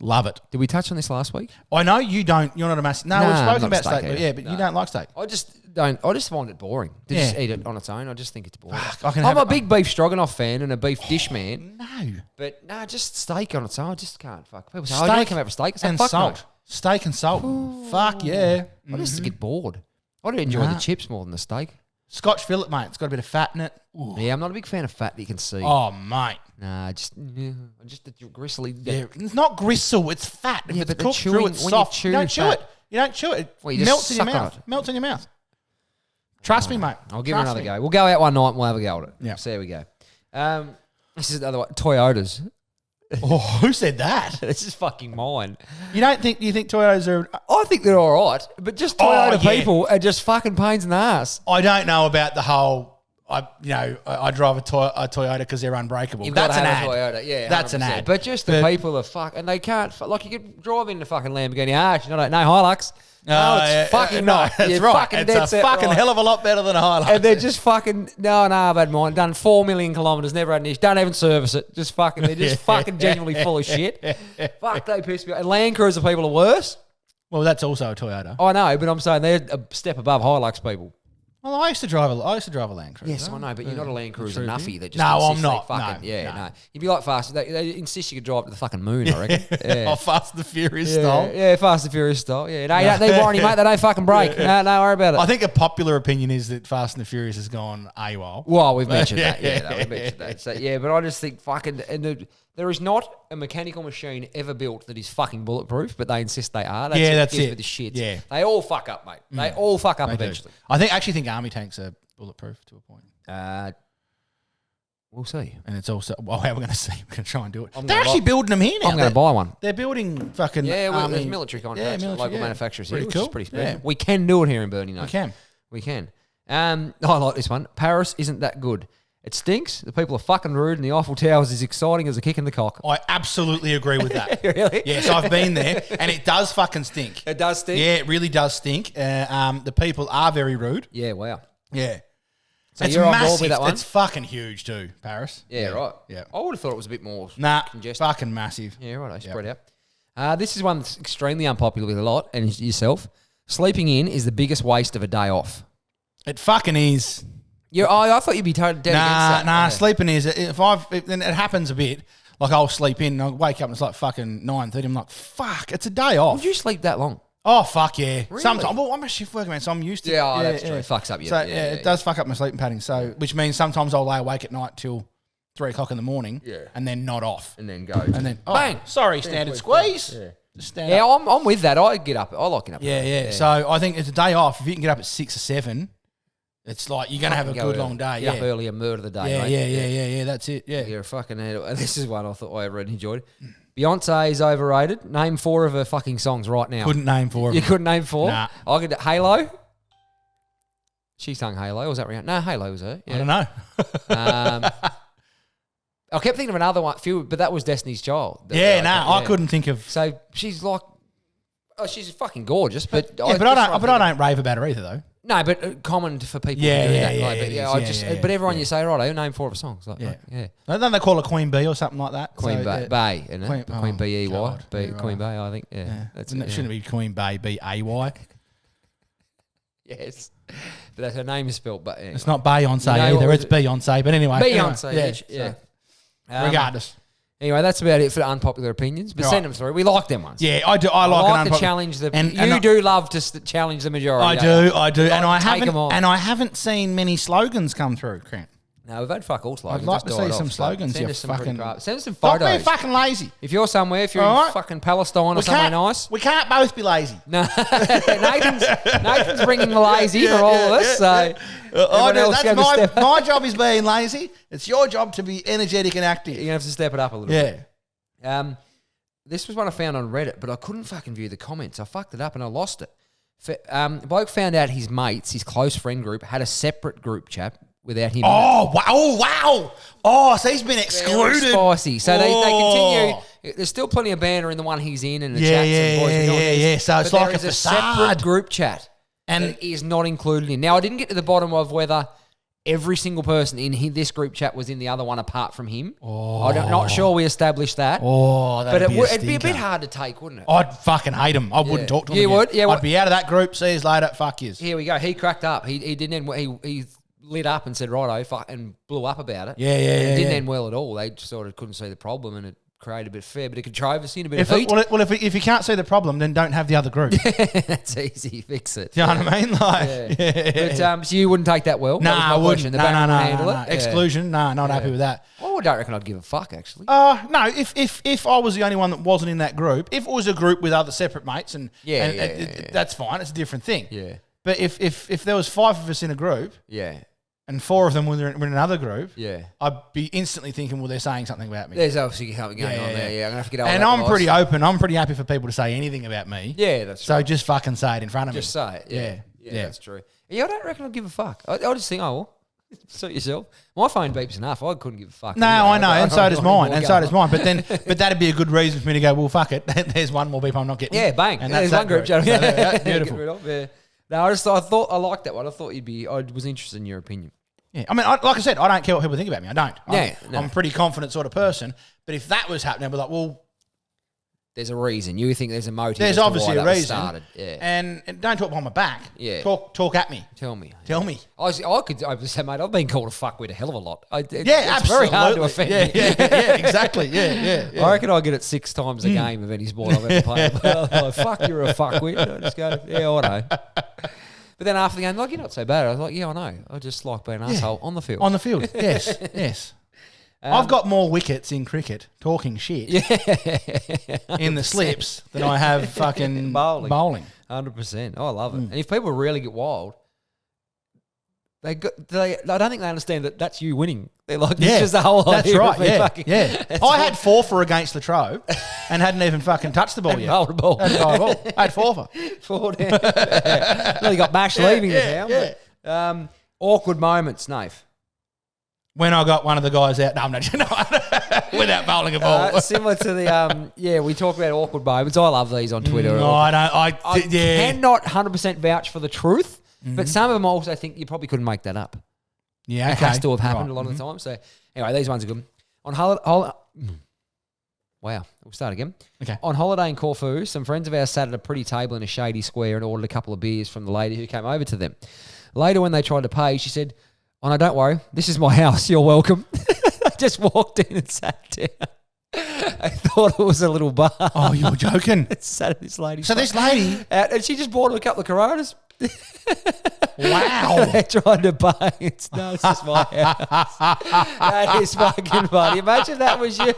Love it. Did we touch on this last week? I know you don't. You're not a massive. No, Nah, we've I'm spoken not a about steak steak, but eater. yeah, but you don't like steak. I just don't. I just find it boring to Yeah. just eat it on its own. I just think it's boring. I can I'm have a it- big beef stroganoff fan and a beef dish man, No. but nah, just steak on its own. I just can't. Fuck. People say, Steak "Oh, you come out for steak." It's like, and fuck salt. no. Steak and salt. Fuck yeah. I just get bored. I do enjoy Nah. the chips more than the steak. Scotch fillet, mate. It's got a bit of fat in it. Ooh. Yeah, I'm not a big fan of fat that you can see. Oh, mate. Nah, just the gristly. Yeah, it's not gristle. It's fat. If Yeah, it's but the cooked chewing- through, it's when you soft. chew You don't chew fat- it. You don't chew it. Well, It you just melts in your suck on mouth. it. Melts in your mouth. Trust me, mate. I'll give it Trust another me. go. We'll go out one night and we'll have a go at it. Yeah. So there we go. This is the other one. Toyotas. Oh, who said that? This is fucking mine. You think Toyotas are? I think they're all right, but just Oh, Toyota yeah. people are just fucking pains in the ass. I don't know about the whole. I drive a Toyota because they're unbreakable. You've That's got an to ad. have a Toyota, yeah. That's an 100%. ad. But just the But- people are fuck, and they can't. Like you could drive in the fucking Lamborghini. No Hilux. No, Oh, it's yeah, fucking no, not. That's You're right. fucking It's dead a set fucking right. hell of a lot better than a Hilux. And they're just fucking I've had mine. Done 4 million kilometers, never had an issue. Don't even service it. Just fucking, they're just fucking genuinely full of shit. Fuck, they piss me off. And Land Cruiser people are worse. Well, that's also a Toyota. I know, but I'm saying they're a step above Hilux people. Well, I used to drive a Land Cruiser. Yes, I know, but you're not a Land Cruiser nuffy that just No, I'm insists they not. Fucking, No, yeah, no. no. You'd be like fast. They insist you could drive to the fucking moon, I reckon. Yeah. Oh, Fast and the Furious Yeah, style. yeah, Fast and Furious style. Yeah, no, you don't need warranty, mate. They don't fucking break. No, don't worry about it. I think a popular opinion is that Fast and the Furious has gone AWOL. Well, we've mentioned that. Yeah, no, we've mentioned that. So, yeah, but I just think fucking... And there is not a mechanical machine ever built that is fucking bulletproof, but they insist they are. Yeah, that's gives it. me the shits. Yeah. They all fuck up, mate. They all fuck up They do. eventually. I actually think army tanks are bulletproof to a point. We'll see. And it's also, well, how we're going to see. We're going to try and do it. I'm They're gonna actually buy- building them here now. I'm going to buy one. They're building fucking Yeah, well, army. there's military contracts, local manufacturers here, Pretty which cool. is pretty special. Yeah. We can do it here in Burnie, though. We can. We can. I like this one. Paris isn't that good. It stinks. The people are fucking rude, and the Eiffel Tower is as exciting as a kick in the cock. I absolutely agree with that. Really? Yes, I've been there, and it does fucking stink. It does stink? Yeah, it really does stink. The people are very rude. Yeah, wow. Yeah. So It's you're on massive. board with that one? It's fucking huge too, Paris. Yeah, right. Yeah. I would have thought it was a bit more Nah, congested. fucking massive. Yeah, right. I spread out. This is one that's extremely unpopular with a lot, and it's yourself. Sleeping in is the biggest waste of a day off. It fucking is. I thought you'd be totally dead against that. Nah, Yeah. sleeping is. Then it happens a bit. Like I'll sleep in, and I'll wake up and it's like fucking 9:30. I'm like, fuck, it's a day off. Would you sleep that long? Oh, fuck yeah. Really? Sometimes. Well, I'm a shift worker, man, so I'm used to it. Yeah, that's true. It fucks up your... So, it does fuck up my sleeping pattern. So, which means sometimes I'll lay awake at night till 3 o'clock in the morning and then not off. And then go. And then, bang. Sorry, standard squeeze. Yeah. Just stand up. I'm with that. I get up. I like getting up. Yeah. So, I think it's a day off. If you can get up at 6 or 7, it's like you're going to have a good long day. Get up early and murder the day, mate. Yeah. That's it. Yeah. You're a fucking handle. And this is one I thought I really enjoyed. Beyonce is overrated. Name 4 of her fucking songs right now. Couldn't name 4 of You them. couldn't name 4? Nah. I could Halo. She sung Halo. Was that right? No, Halo was her. Yeah. I don't know. I kept thinking of another one, but that was Destiny's Child. I couldn't think of. So she's like, she's fucking gorgeous, but Yeah, but I don't rave about her either, though. No, but common for people Yeah, to do yeah, that. yeah, Like, it but is. yeah, I just. Yeah, but everyone you say, right, name 4 of her songs. Like, Yeah. Don't they call her Queen Bee or something like that? Queen So, Bay, isn't it? Queen B-E-Y. God, you're Queen right. Bay, I think. Yeah. Yeah. That's It shouldn't be Queen Bay, B-A-Y. Yes. But that's her name is spelled. But anyway. It's not Beyonce You know what either. was It's Beyonce. But anyway. Beyonce. Yeah. Yeah. Regardless. Anyway, that's about it for unpopular opinions. But send them through. We like them ones. Yeah, I do. I like to challenge the. and you do love to challenge the majority. I do. And Take 'em on. I haven't seen many slogans come through, Crent. No, we've had fuck all slogans. I'd like Just to see died some off, so slogans, Send you us some fucking- pretty crap. Send us some Stop being photos. fucking lazy. If you're somewhere, if you're All in right. fucking Palestine or somewhere nice. We can't both be lazy. No, Nathan's bringing the lazy for all of us. So I everyone do. else That's go to step up. my job is being lazy. It's your job to be energetic and You're active. gonna have to step it up a little bit. Yeah. This was one I found on Reddit, but I couldn't fucking view the comments. I fucked it up and I lost it. Bloke found out his mates, his close friend group, had a separate group chat without him. Oh, wow. Oh, wow. Oh, so he's been Very excluded. spicy. So they Oh. continue. There's still plenty of banter in the one he's in and the Yeah, chats yeah, and boys. yeah, and all yeah, this. yeah. So it's But like there a is separate facade. group chat And- that is not included in. Now, I didn't get to the bottom of whether every single person in this group chat was in the other one apart from him. I'm not sure we established that. Oh, but that'd it'd be a stinker. bit hard to take, wouldn't it? I'd fucking hate him. I wouldn't talk to him. You again. would? Yeah, I'd be out of that group. See you later. Fuck yous. Here we go. He cracked up. He didn't end. He lit up and said righto, and blew up about it. Yeah, It didn't yeah. end well at all. They sort of couldn't see the problem, and it created a fair bit of controversy and a bit If of heat. if you can't see the problem, then don't have the other group. Do That's easy. Fix it. you know what I mean? Like, But so you wouldn't take that well? That was Nah, my I question. wouldn't. The No, Baron no, would no, handle no, it? no. Exclusion? Nah, not happy with that. Oh, I don't reckon I'd give a fuck, actually. No, if I was the only one that wasn't in that group, if it was a group with other separate mates, and that's fine. It's a different thing. Yeah. But if there was 5 of us in a group Yeah. and 4 of them were in another group, Yeah. I'd be instantly thinking, well, they're saying something about me. There's obviously something going on there. Yeah, I'm going to have to get over And that I'm device. pretty open. I'm pretty happy for people to say anything about me. Yeah, that's So right. just fucking say it in front of Just me. say it. Yeah. Yeah. That's true. Yeah, I don't reckon I'd give a fuck. I just think, oh, well, suit yourself. My phone beeps enough. I couldn't give a fuck. No, anyway. I know, and so does mine, and so does mine. mine. But that'd be a good reason for me to go, well, fuck it. There's one more beep I'm not getting. Yeah, bang. And There's that's one group chat. So, Yeah, beautiful. Get rid of, yeah. No, I thought I liked that one. I thought I was interested in your opinion. Yeah, I mean, like I said, I don't care what people think about me. I don't. No. I'm a pretty confident sort of person. But if that was happening, I'd be like, well, There's a reason. You think there's a motive. there's as to obviously why a that was reason. started. Yeah. And don't talk behind my back. Yeah. Talk at me. Tell me. Tell me. I could say, mate, I've been called a fuckwit a hell of a lot. It's Absolutely. very hard to offend me. Yeah, exactly. Yeah. I reckon I get it 6 times a game of any sport I've ever played. I'm like, fuck, you're a fuckwit. I just go, yeah, I know. But then after the game, like, you're not so bad. I was like, yeah, I know. I just like being an asshole on the field. On the field. Yes. Yes. I've got more wickets in cricket talking shit in the slips than I have fucking bowling. 100%. I love it. And if people really get wild, I don't think they understand that that's you winning. They're like, it's just the whole That's idea right. of me Yeah, fucking- yeah. I had 4 for against Latrobe and hadn't even fucking touched the ball yet. Bowled a ball. Hadn't bowled a ball. I had 4 for. 4 down. Really got bashed leaving the town. yeah. But, awkward moments, Nath. When I got one of the guys out, no, without bowling a ball. Similar to the, we talk about awkward moments. I love these on Twitter. No, I don't. I Yeah. cannot 100% vouch for the truth, but some of them also think you probably couldn't make that up. Yeah, It okay. has to have happened a Right. lot of the time. So anyway, these ones are good. On holiday, wow, we'll start again. Okay. On holiday in Corfu, some friends of ours sat at a pretty table in a shady square and ordered a couple of beers from the lady who came over to them. Later, when they tried to pay, she said, "Oh no, don't worry, this is my house. You're welcome." I just walked in and sat down. I thought it was a little bar. Oh, you were joking. Sat at this lady. So this lady, and she just bought him a couple of Coronas. wow. They're trying to buy it. No, it's just my house. That is fucking funny. Imagine that was you.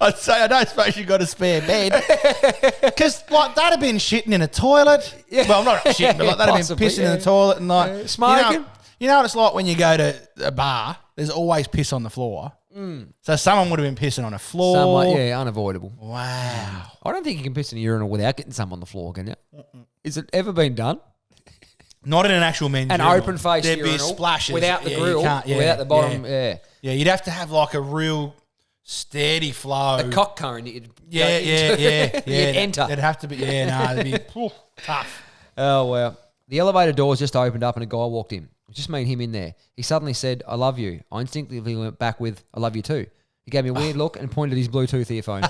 I'd say I don't suppose you got a spare bed because like that'd have been shitting in a toilet. Yeah. Well, not shitting, but like that'd have been pissing in the toilet and like smoking. You know what it's like when you go to a bar. There's always piss on the floor. So someone would have been pissing on a floor. Somewhat, yeah, unavoidable. Wow. I don't think you can piss in a urinal without getting some on the floor, can you? Is it ever been done? Not in an actual men's An urinal. open face There'd urinal be splashes without the grill, without the bottom. Yeah. Yeah, you'd have to have like a real steady flow. A cock cone that you'd Yeah. you'd enter. It'd have to be. Yeah, no, it'd be tough. Oh, wow. The elevator doors just opened up and a guy walked in. It was just me and him in there. He suddenly said, I love you. I instinctively went back with, I love you too. He gave me a weird look and pointed at his Bluetooth earphone.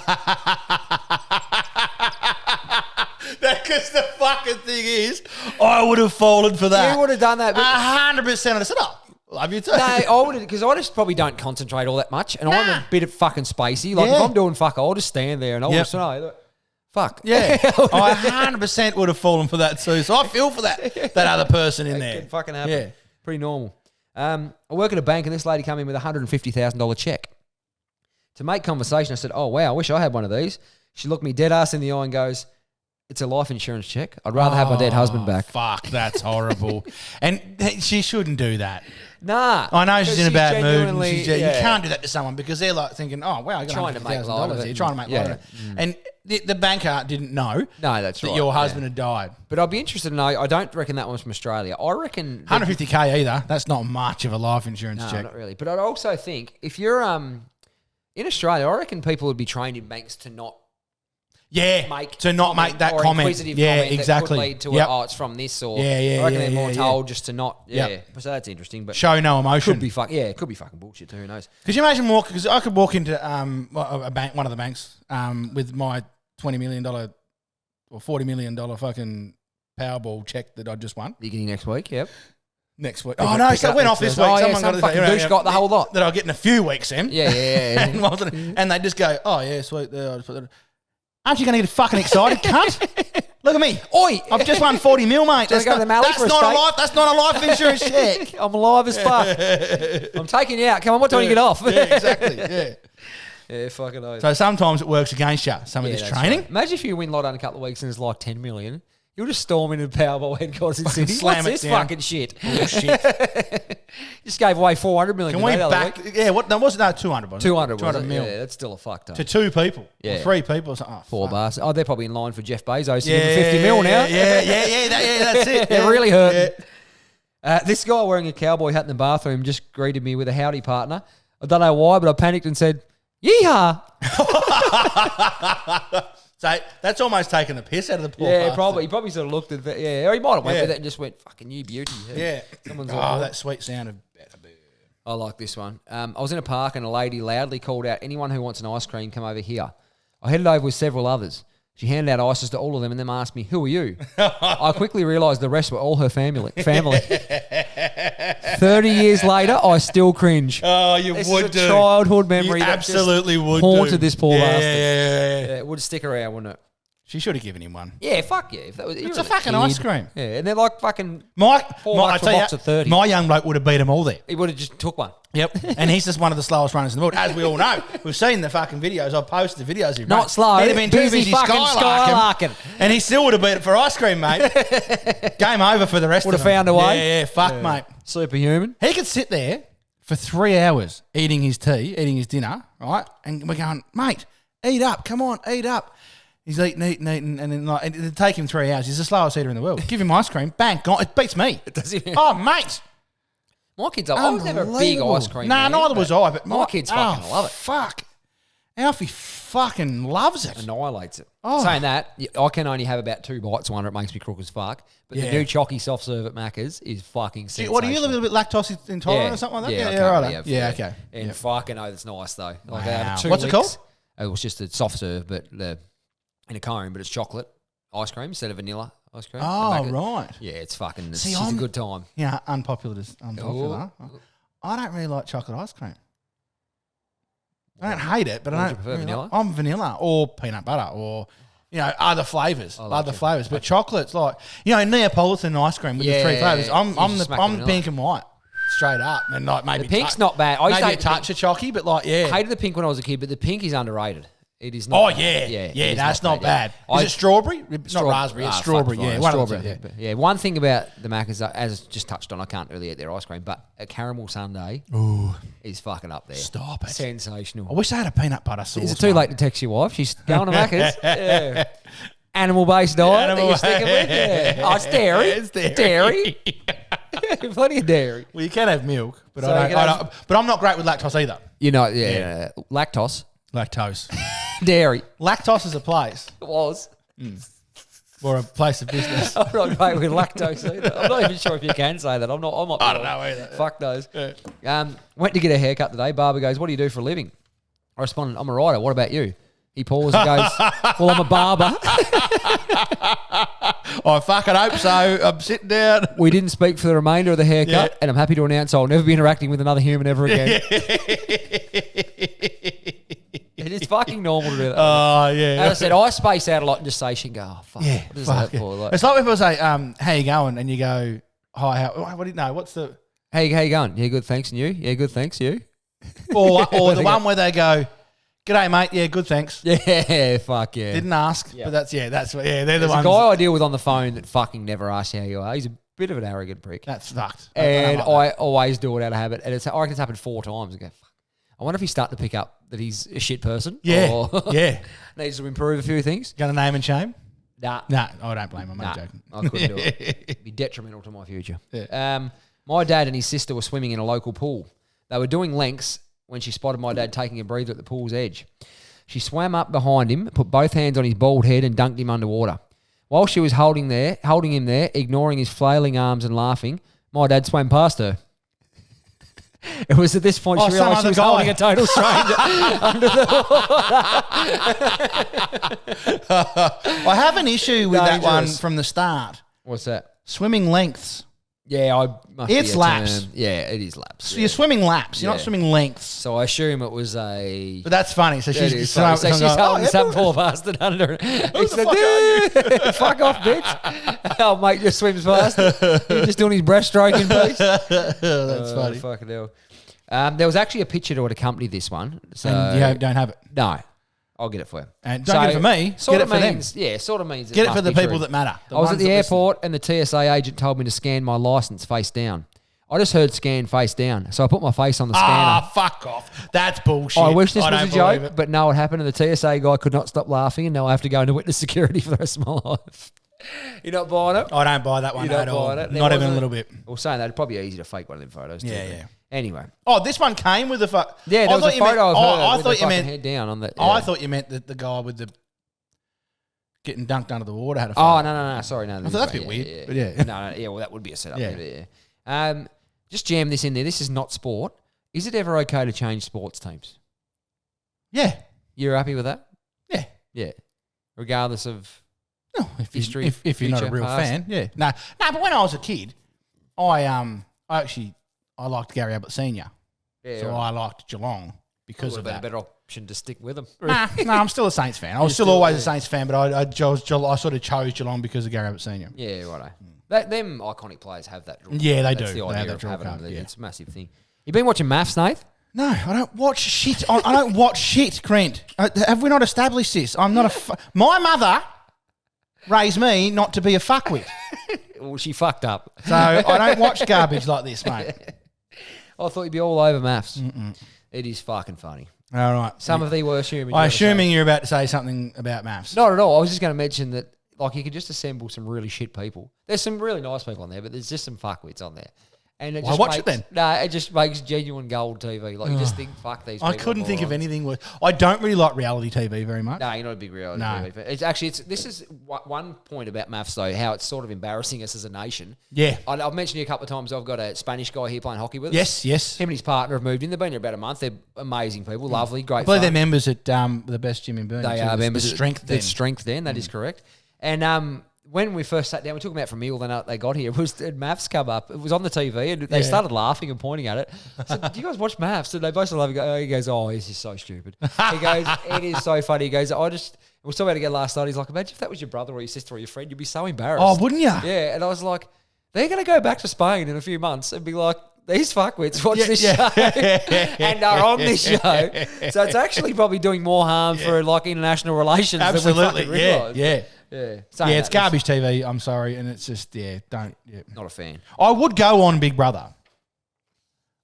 Because the fucking thing is, I would have fallen for that. You would have done that. 100%. I'd have said, oh, love you too. No, I would have, because I just probably don't concentrate all that much. And I'm a bit of fucking spacey. Like, if I'm doing fuck, I'll just stand there and I'll just say, fuck. Yeah. I 100% would have fallen for that too. So I feel for that other person in there. Can fucking happen. Yeah. Pretty normal. I work at a bank and this lady came in with a $150,000 check. To make conversation, I said, oh, wow, I wish I had one of these. She looked me dead ass in the eye and goes, it's a life insurance check. I'd rather have my dead husband back. Fuck, that's horrible. And she shouldn't do that. Nah. I know she's in a bad mood. And genuinely- You can't do that to someone because they're like thinking, oh, wow, I got Trying to make light of $150,000 it. here. Trying to make light of it. And the banker didn't know No, that's that right. your husband had died. But I'd be interested to know, I don't reckon that one's from Australia. I reckon... 150K either. That's not much of a life insurance No, check. not really. But I'd also think, if you're... in Australia, I reckon people would be trained in banks to not make that or comment. inquisitive Yeah, comment exactly. that could lead to Yep. it's from this or Yeah, I reckon yeah, they're more yeah, told just to not Yep. So that's interesting. But Show no emotion. could be it could be fucking bullshit too, who knows? Could you imagine because I could walk into a bank, one of the banks, with my $20 million or $40 million fucking Powerball check that I just won Beginning next week, yep. next week. Pick Oh it- no, pick so it it up went next off this Thursday. week. Oh, yeah, Someone some got fucking this, douche got the whole lot. that I'll get in a few weeks, Em. Yeah. and they just go, oh yeah, sweet. I'll just put that. Aren't you going to get fucking excited, cunt? Look at me. Oi! I've just won 40 mil, mate. Just go to the Mallee for a steak. That's not a life insurance check. I'm alive as fuck. I'm taking you out. Come on, what time you get off? Yeah, exactly. Yeah. Yeah, fucking oath. So sometimes it works against you. Some of Yeah, this that's training. right. Imagine if you win Lotto in a couple of weeks and it's like 10 million. You'll just storm into Powerball headquarters in Sydney. slam What's it this down. fucking shit? Oh, shit. Just gave away 400 million. Can we today, the other back? week. Yeah, what? That wasn't 200. Wasn't it? 200 200 was it? mil Yeah, that's still a fuck ton. to two people. Yeah. Or three people. Or something. Oh, Four fuck. bars. Oh, they're probably in line for Jeff Bezos to give him 50 mil now. Yeah, that's it. They're really hurting. Yeah. This guy wearing a cowboy hat in the bathroom just greeted me with a howdy partner. I don't know why, but I panicked and said, yeehaw. So that's almost taking the piss out of the poor Yeah, bastard. probably. He probably sort of looked at that. Yeah, or he might have went Yeah. with it and just went, fucking you beauty. Yeah. Someone's Oh, like, that sweet sound of better beer. I like this one. I was in a park and a lady loudly called out, anyone who wants an ice cream, come over here. I headed over with several others. She handed out ices to all of them and then asked me, who are you? I quickly realised the rest were all her family. 30 years later, I still cringe. Oh, you This would is a do. childhood memory You that just absolutely would haunted do. this poor bastard. Yeah. Yeah, it would stick around, wouldn't it? She should have given him one. Yeah, fuck yeah. If that was, It's a fucking ice cream. Yeah, and they're like fucking... I $4 tell for a box you, of 30. my young bloke would have beat them all there. He would have just took one. Yep. And he's just one of the slowest runners in the world, as we all know. We've seen the fucking videos. I've posted the videos. Of Not slow, He'd have been too busy busy fucking skylarking. And he still would have beat it for ice cream, mate. Game over for the rest Would of have them. found a way. Yeah, fuck, mate. Superhuman. He could sit there for 3 hours eating his tea, eating his dinner, right? And we're going, mate, eat up. Come on, eat up. He's eating, and then like it'd take him 3 hours. He's the slowest eater in the world. Give him ice cream, bang, gone. It beats me. Does he? Oh, mate. My kids, I was never a big ice cream Nah, man, neither was I. But my kids fucking love it. Fuck. Alfie fucking loves it. Annihilates it. Oh. Saying that, I can only have about 2 bites. One, it makes me crook as fuck. But the Yeah. new Chocky soft serve at Macca's is fucking sensational. What, are you a little bit lactose intolerant or something like that? Yeah, I right. can't Yeah, really okay. And fucking it's nice though. Like Wow. out of 2 What's it licks, called? It was just a soft serve, but in a cone, but it's chocolate ice cream instead of vanilla ice cream. Oh, Macca's. right. Yeah, it's fucking. See, It's just a I'm- good time. Yeah, unpopular. I don't really like chocolate ice cream. I don't hate it, but What I would don't you prefer, vanilla? I'm vanilla or peanut butter or other flavors, like it. flavors. But chocolate's like Neapolitan ice cream with the three flavors. I'm you just smack the I'm vanilla. pink and white, straight up, and like maybe The pink's not bad. I used to maybe a hate the touch of chocky, but like yeah. hated the pink when I was a kid, but the pink is underrated. It is not. Oh bad. yeah, it is that's not bad. Yeah. Is it strawberry? It's not raspberry. It's strawberry. Fuck, Yeah, fine. one of Strawberry. those, Yeah. One thing about the Macca's, as I just touched on, I can't really eat their ice cream, but a caramel sundae is fucking up there. Stop it. Sensational. I wish they had a peanut butter sauce. Is it too late to text your wife? She's going to Macca's. Yeah. Animal-based diet that you're sticking with? Yeah. Oh, it's dairy. It's dairy. Plenty of dairy. Well, you can have milk, but So you can but I'm not great with lactose either. Lactose, Lactose. dairy. Lactose is a place It was. or a place of business. I'm not great with lactose either. I'm not even sure if you can say that. I'm not. I don't know either. Fuck those. Went to get a haircut today. Barber goes, "What do you do for a living?" I responded, "I'm a writer. What about you?" He paused and goes, "Well, I'm a barber." I fucking hope so. I'm sitting down. We didn't speak for the remainder of the haircut, and I'm happy to announce I'll never be interacting with another human ever again. It is fucking normal to do that. Oh, yeah. As I said, I space out a lot and just say shit and go, "Oh, fuck. Yeah, What is fuck that it. for?" Like, It's like when people say, how you going? And you go, hi, what do you know? What's the... hey, how you going? Yeah, good, thanks. And you? Yeah, good, thanks. You? Or the one where they go, g'day, mate. Yeah, good, thanks. Yeah, fuck yeah. Didn't ask, but they're the There's a ones. guy I deal with on the phone that fucking never asks you how you are. He's a bit of an arrogant prick. That's fucked. And don't like I always do it out of habit. And I reckon it's happened 4 times. I go, fuck. I wonder if he's starting to pick up that he's a shit person. Yeah, Or yeah. needs to improve a few things. Got a name and shame? Nah. Nah, I don't blame him. I'm Nah, joking. I couldn't do it. It'd be detrimental to my future. Yeah. My dad and his sister were swimming in a local pool. They were doing lengths when she spotted my dad taking a breather at the pool's edge. She swam up behind him, put both hands on his bald head and dunked him underwater. While she was holding him there, ignoring his flailing arms and laughing, my dad swam past her. It was at this point she realised she was holding a total stranger under the I have an issue with that one Dangerous. from the start. What's that? Swimming lengths. Yeah, It's be a laps. term. Yeah, it is laps. So yeah. you're swimming laps. You're not Yeah. swimming lengths. So I assume it was a... But that's funny. So It she's is funny. So she's holding some poor bastard under. He the said, fuck are "Fuck off, bitch." Our mate just swims past. He's just doing his breaststroke in peace. That's funny. Fucking hell. There was actually a picture to accompany this one. So And you don't have it. no, I'll get it for you. And don't get it for me. Sort Get of it for them. means, Yeah, sort of means. Get it for must the be people true. that matter. I was at ones the that listen. airport and the TSA agent told me to scan my license face down. I just heard scan face down, so I put my face on the scanner. Ah, fuck off. That's bullshit. I wish this was a don't believe joke, it. but no, it happened, and the TSA guy could not stop laughing, and now I have to go into witness security for the rest of my life. You're not buying it? I don't buy that one You don't at all. buy it? There Not even a wasn't- little bit. Well, saying that, it'd probably be easy to fake one of them photos too. Yeah, but yeah. Anyway. Oh, this one came with the Yeah, I there was a thought you meant- photo of her I with thought her you fucking meant. head down on the... I thought you meant that the guy with the getting dunked under the water had a Oh, photo. no. Sorry, no. I thought that's a bit weird, but yeah. No, well, that would be a setup. Yeah. Yeah. Just jam this in there. This is not sport. Is it ever okay to change sports teams? Yeah. You're happy with that? Yeah. Yeah. Regardless of... No, if History, you're not a future, real past. fan, yeah. No, but when I was a kid, I liked Gary Ablett Senior, Yeah, so I liked Geelong because would of have been a that. better option to stick with them. No, I'm still a Saints fan. I was still always a Saints fan, but I sort of chose Geelong because of Gary Ablett Senior. Yeah, righto. Them iconic players have that draw. Yeah, they That's do. the They have idea that of draw having card, them. yeah. It's a massive thing. You been watching maths, Nath? No, I don't watch shit. I don't watch shit, Crent. Have we not established this? I'm not my mother raised me not to be a fuckwit. Well, she fucked up. So I don't watch garbage like this, mate. I thought you'd be all over maths. It is fucking funny. All right. Some of the worst human. I'm assuming you're about to say something about maths. Not at all. I was just going to mention that, like, you could just assemble some really shit people. There's some really nice people on there, but there's just some fuckwits on there. And it Why just watch it then? No, it just makes genuine gold TV. Like, you just think, fuck these people. I couldn't think of morons. anything worse. I don't really like reality TV very much. No, you're not a big reality No. TV fan. It's actually, this is one point about maths, though, how it's sort of embarrassing us as a nation. Yeah. I've mentioned to you a couple of times, I've got a Spanish guy here playing hockey with us. Yes. Him and his partner have moved in. They've been here about a month. They're amazing people, lovely, great I believe fun. they're members at the best gym in Burnie. They too. are The members. Strength Den. Strength Den, that is correct. And when we first sat down, we took them out for a meal. Then they got here. It was Maths come up. It was on the TV, and they started laughing and pointing at it. I said, "Do you guys watch Maths?" And they both started laughing. He goes, "Oh, this is so stupid." He goes, "It is so funny." He goes, "I just." We were talking about it again last night. He's like, "Imagine if that was your brother or your sister or your friend. You'd be so embarrassed." Oh, wouldn't you? Yeah, and I was like, "They're going to go back to Spain in a few months and be like." These fuckwits watch this show and are on this show. So it's actually probably doing more harm for like international relations than we fucking realise. Yeah. It's that, garbage TV. I'm sorry, and it's just not a fan. I would go on Big Brother.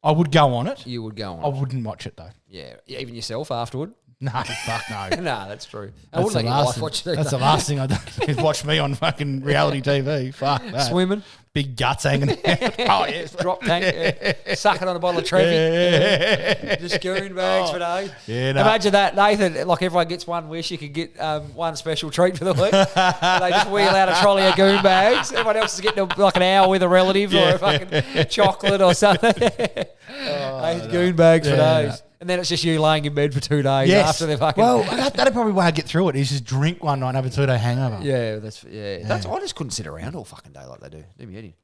I would go on it. You would go on I wouldn't watch it though. Yeah, even yourself afterward. No, fuck no. No, that's true. I wouldn't let your wife watch it. That's the last thing I do is watch me on fucking reality TV. Fuck that. Swimming. Big guts hanging out. Oh, yes. Drop tank. Sucking on a bottle of Trevi. Just goon bags for days. Yeah, no. Imagine that, Nathan. Like everyone gets one wish, you could get one special treat for the week. And they just wheel out a trolley of goon bags. Everyone else is getting like an hour with a relative or a fucking chocolate or something. Goon bags for days. And then it's just you laying in bed for 2 days after they're fucking... Well, that'd probably why I get through it is just drink one night and have a 2-day hangover. Yeah, that's I just couldn't sit around all fucking day like they do. Do me heading.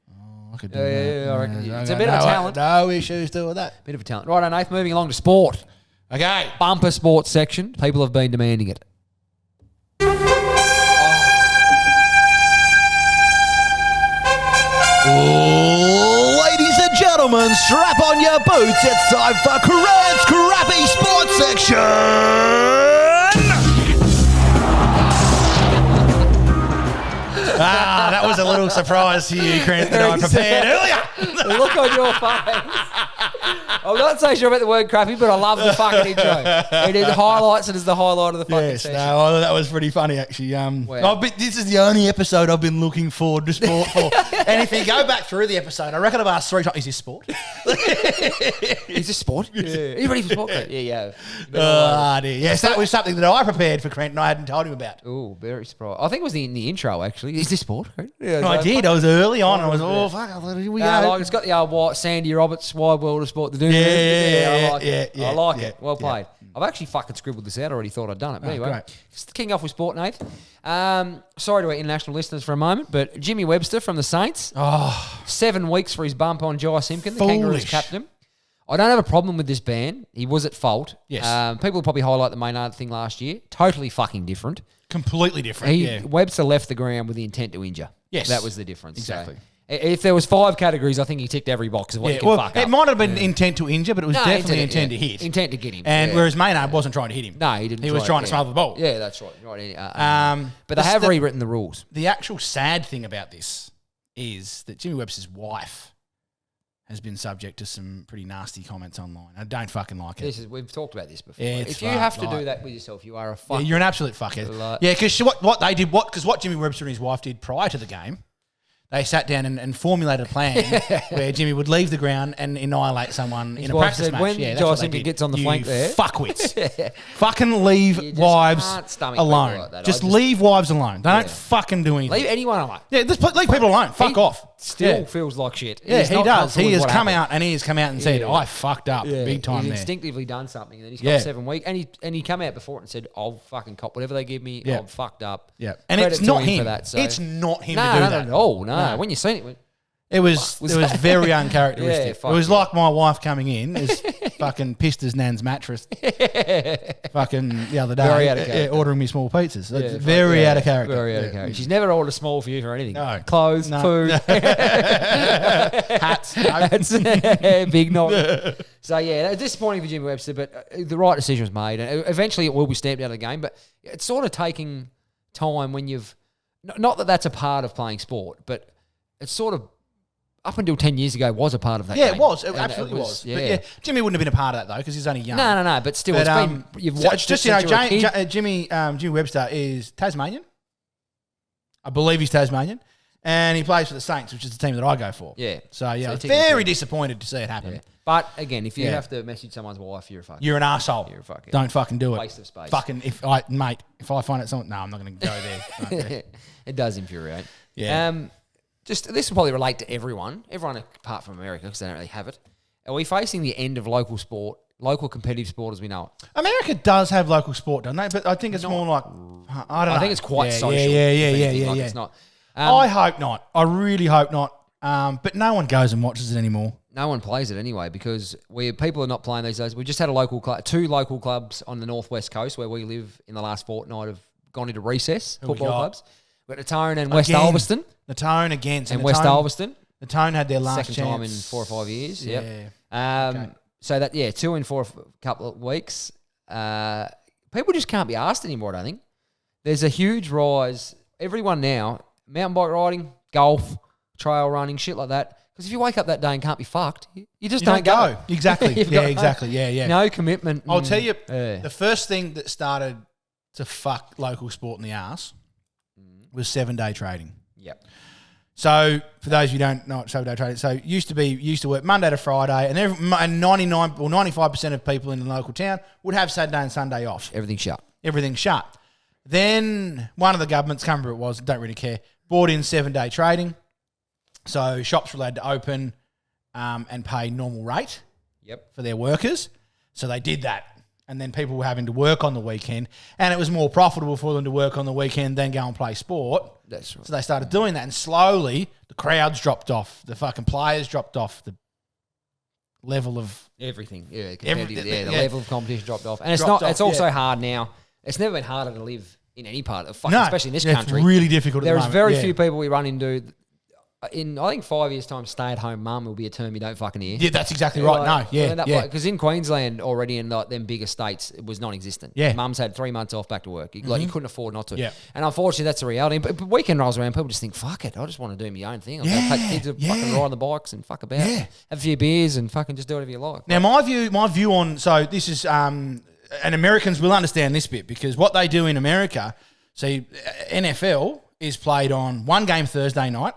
I could do that. Yeah, I reckon. It's a bit of a talent. No issues to with that. Bit of a talent. Right, Nathan, moving along to sport. Okay. Bumper sports section. People have been demanding it. Ladies and gentlemen, strap on your boots. It's time for Crent's Crappy Sports Section. That was a little surprise to you, Crent, that I prepared earlier. The look on your face. I'm not so sure about the word crappy, but I love the fucking intro. It is highlights. It is the highlight of the fucking session. No, I thought that was pretty funny, actually. Wow. This is the only episode I've been looking forward to sport for. And if you go back through the episode, I reckon I've asked 3 times, is this sport? Is this sport? Yeah. Are you ready for sport? Yeah. Dear. Yes, that was something that I prepared for Crent and I hadn't told him about. Oh, very surprised. I think it was in the intro, actually. Is this sport? Yeah, I did. I was early on. I was, fuck, I thought, here we go. Like it's got the old Sandy Roberts Wide World of Sport. I like it. Well played. I've actually fucking scribbled this out. I already thought I'd done it. But anyway, just kicking off with sport, Nate. Sorry to our international listeners for a moment, but Jimmy Webster from the Saints. 7 weeks for his bump on Jai Simpkin, the Kangaroos captain. I don't have a problem with this ban. He was at fault. Yes. People will probably highlight the Maynard thing last year. Totally fucking different. Completely different, Webster left the ground with the intent to injure. Yes. That was the difference. Exactly. So, if there was 5 categories, I think he ticked every box of what you can fuck up. It might have been intent to injure, but it was definitely intent to hit. Intent to get him. And whereas Maynard wasn't trying to hit him. No, he didn't. He was trying to smother the ball. Yeah, that's right. But they have rewritten the rules. The actual sad thing about this is that Jimmy Webster's wife has been subject to some pretty nasty comments online. I don't fucking like it. We've talked about this before. Yeah, if you have to do that with yourself, you are a fuck. Yeah, you're an absolute fuckhead. Because what they did, because what Jimmy Webster and his wife did prior to the game, they sat down and formulated a plan where Jimmy would leave the ground and annihilate someone in a practice match. When Jai Simpkin gets on the flank there. Fuckwits. Fucking leave wives alone. like that. Just leave wives alone. They don't fucking do anything. Leave anyone alone. Yeah, just leave people alone. Fuck off. Still feels like shit. Yeah, he does. He has come out. out and said, I fucked up big time He's there. instinctively done something, and then he's got 7 weeks, and he come out before it and said, "I'll fucking cop whatever they give me. I'm fucked up." Yeah, and Credit it's not to him him. for that. So. It's not him No, to do no, that. no. When you seen it, it was very uncharacteristic. Yeah, it was like my wife coming in as fucking pissed as Nan's mattress fucking the other day. Very out of character. Ordering me small pizzas. That's very out of character. Very out of character. She's never ordered small for you for anything. No. Clothes, food, hats, big knob. So yeah, disappointing for Jimmy Webster, but the right decision was made, and eventually it will be stamped out of the game. But it's sort of taking time when you've not that that's a part of playing sport, but it's sort of. Up until 10 years ago, was a part of that game. Yeah, it was. It absolutely was. Yeah. But Jimmy wouldn't have been a part of that, though, because he's only young. No. But still, it's been, you've watched just, it since you were a kid. Jimmy Webster is Tasmanian. I believe he's Tasmanian. And he plays for the Saints, which is the team that I go for. Yeah. So, yeah, I was very disappointed to see it happen. Yeah. But, again, if you have to message someone's wife, you're a fucking... You're an arsehole. You're a fucking... Don't fucking do it. Waste of space. Fucking, if I find out something... No, I'm not going to go there. It does infuriate. Yeah. This will probably relate to everyone apart from America, because they don't really have it. Are we facing the end of local competitive sport as we know it? America does have local sport, don't they? But I think it's more like, I don't know. I think it's quite social. Yeah. It's not. I hope not. I really hope not. But no one goes and watches it anymore. No one plays it anyway because people are not playing these days. We just had two local clubs on the northwest coast where we live in the last fortnight have gone into recess. Football clubs. We've got Natone and West Ulverston. Natone again. And West Ulverston. Natone had their last second time in 4 or 5 years. Yep. Okay. So that 2 in 4 a couple of weeks. People just can't be asked anymore. I think there's a huge rise. Everyone now, mountain bike riding, golf, trail running, shit like that. Because if you wake up that day and can't be fucked, you just don't go. Exactly. Exactly. Yeah. No commitment. I'll tell you, the first thing that started to fuck local sport in the arse was 7-day trading. Yep. So for those of you who don't know what 7-day trading, so used to work Monday to Friday, and 99 or 95% of people in the local town would have Saturday and Sunday off. Everything's shut. Then one of the governments, can't remember who it was, don't really care, brought in 7-day trading. So shops were allowed to open and pay normal rate for their workers. So they did that. And then people were having to work on the weekend. And it was more profitable for them to work on the weekend than go and play sport. That's right. So they started doing that. And slowly, the crowds dropped off. The fucking players dropped off. The level of... everything. Yeah, the level of competition dropped off. And it's also hard now. It's never been harder to live in any part of especially in this country. It's really difficult at the moment. There's very few people we run into... In, I think 5 years' time, stay-at-home mum will be a term you don't fucking hear. Yeah, that's exactly right. Because in Queensland already in them bigger states, it was non-existent. Yeah. Mums had 3 months off back to work. You couldn't afford not to. Yeah. And unfortunately, that's the reality. But weekend rolls around, people just think, fuck it, I just want to do my own thing. I'll go take kids to fucking ride on the bikes and fuck about. Yeah. Have a few beers and fucking just do whatever you like. Now, my view on... So this is... and Americans will understand this bit because what they do in America... See, NFL is played on one game Thursday night...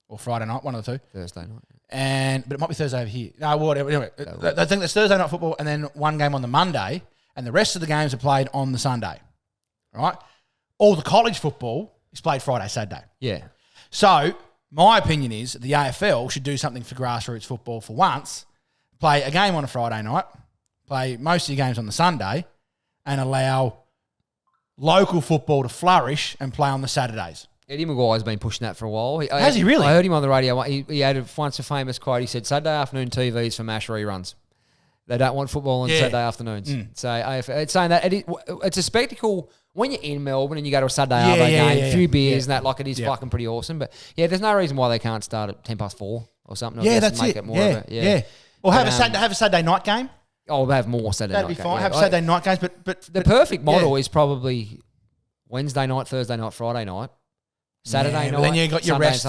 or Friday night, one of the two. Thursday night. But it might be Thursday over here. No, whatever. Anyway, I think that's Thursday night football and then one game on the Monday and the rest of the games are played on the Sunday. Right? All the college football is played Friday, Saturday. Yeah. So, my opinion is the AFL should do something for grassroots football for once, play a game on a Friday night, play most of your games on the Sunday, and allow local football to flourish and play on the Saturdays. Eddie Maguire's been pushing that for a while. Has he really? I heard him on the radio. He had once a famous quote. He said, Saturday afternoon TVs for MASH reruns. They don't want football on Saturday afternoons. So it's saying that it's a spectacle when you're in Melbourne and you go to a Saturday game, a few beers and that, like it is fucking pretty awesome. But there's no reason why they can't start at 4:10 or something. That's make it more of a, Or have a Saturday night game. Oh, we'll have more Saturday night games. That'd be fine. Have Saturday night games, but the perfect model is probably Wednesday night, Thursday night, Friday night. Saturday night, then you got your Sunday rest.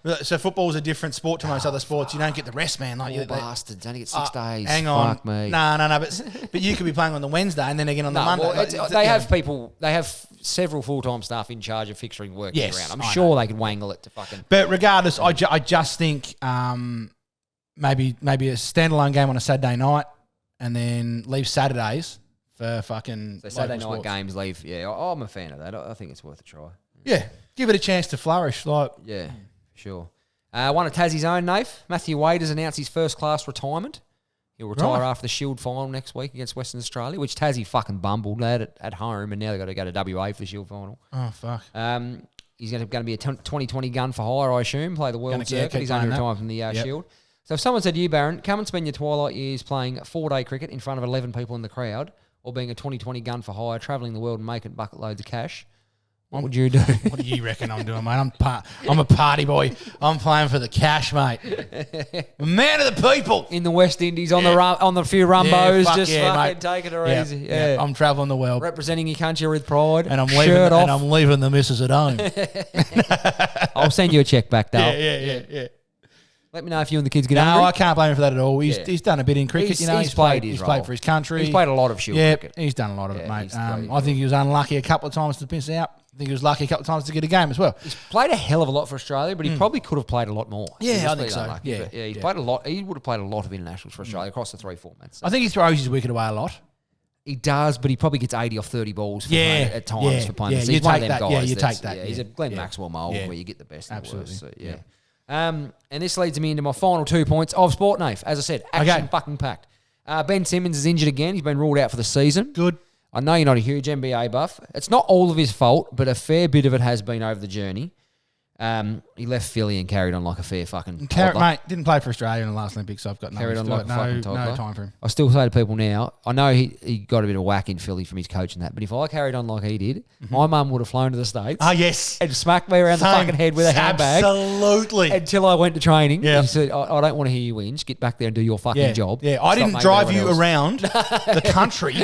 Sunday So football's a different sport to most other sports. You don't get the rest, man. Like you bastards, only get 6 days. Hang on, fuck me. No. But you could be playing on the Wednesday and then again on the Monday. Well, they have people. They have several full-time staff in charge of fixturing work year round. I'm sure they could wangle it to fucking. But regardless, I just think maybe a standalone game on a Saturday night and then leave Saturdays for fucking. So Saturday night games leave. Yeah, I'm a fan of that. I think it's worth a try. Yeah. Give it a chance to flourish. Yeah, sure. One of Tassie's own, Nath. Matthew Wade has announced his first-class retirement. He'll retire after the Shield final next week against Western Australia, which Tassie fucking bumbled at home, and now they've got to go to WA for the Shield final. Oh, fuck. He's going to be a 2020 gun for hire, I assume, play the World Circuit. He's only retired from the Shield. So if someone said to you, Barron, come and spend your twilight years playing 4-day cricket in front of 11 people in the crowd, or being a 2020 gun for hire, travelling the world and making bucket loads of cash, what would you do? What do you reckon I'm doing, mate? I'm a party boy. I'm playing for the cash, mate. Man of the people. In the West Indies, on the few rumbos, just fucking taking it easy. Yeah. I'm travelling the world. Representing your country with pride. And I'm leaving the missus at home. I'll send you a check back, though. Yeah. Let me know if you and the kids get hungry. No, I can't blame him for that at all. He's done a bit in cricket. He's played for his country. He's played a lot of Shield cricket. He's done a lot of it, mate. I think he was unlucky a couple of times to miss out. I think he was lucky a couple of times to get a game as well. He's played a hell of a lot for Australia, but he probably could have played a lot more. Yeah, I think so. He's played a lot. He would have played a lot of internationals for Australia across the 3 formats. So. I think he throws his wicket away a lot. He does, but he probably gets 80 off 30 balls at times for playing. Yeah, you take that. Yeah, you take that. He's a Glenn Maxwell mould where you get the best and the Absolutely. worst. So, and this leads me into my final 2 points of sport, Nath. As I said, action fucking packed. Ben Simmons is injured again. He's been ruled out for the season. Good. I know you're not a huge NBA buff. It's not all of his fault, but a fair bit of it has been over the journey. He left Philly and carried on like a fair fucking toddler. Mate, didn't play for Australia in the last Olympics, so I've got no fucking toddler. no time for him. I still say to people now, I know he got a bit of whack in Philly from his coach and that, but if I carried on like he did, my mum would have flown to the States. Ah, yes. And smacked me around the fucking head with a handbag. Absolutely. Until I went to training. Yeah. He said, I don't want to hear you whinge. Get back there and do your fucking job. Yeah, I Stop didn't making drive everyone you else." around the country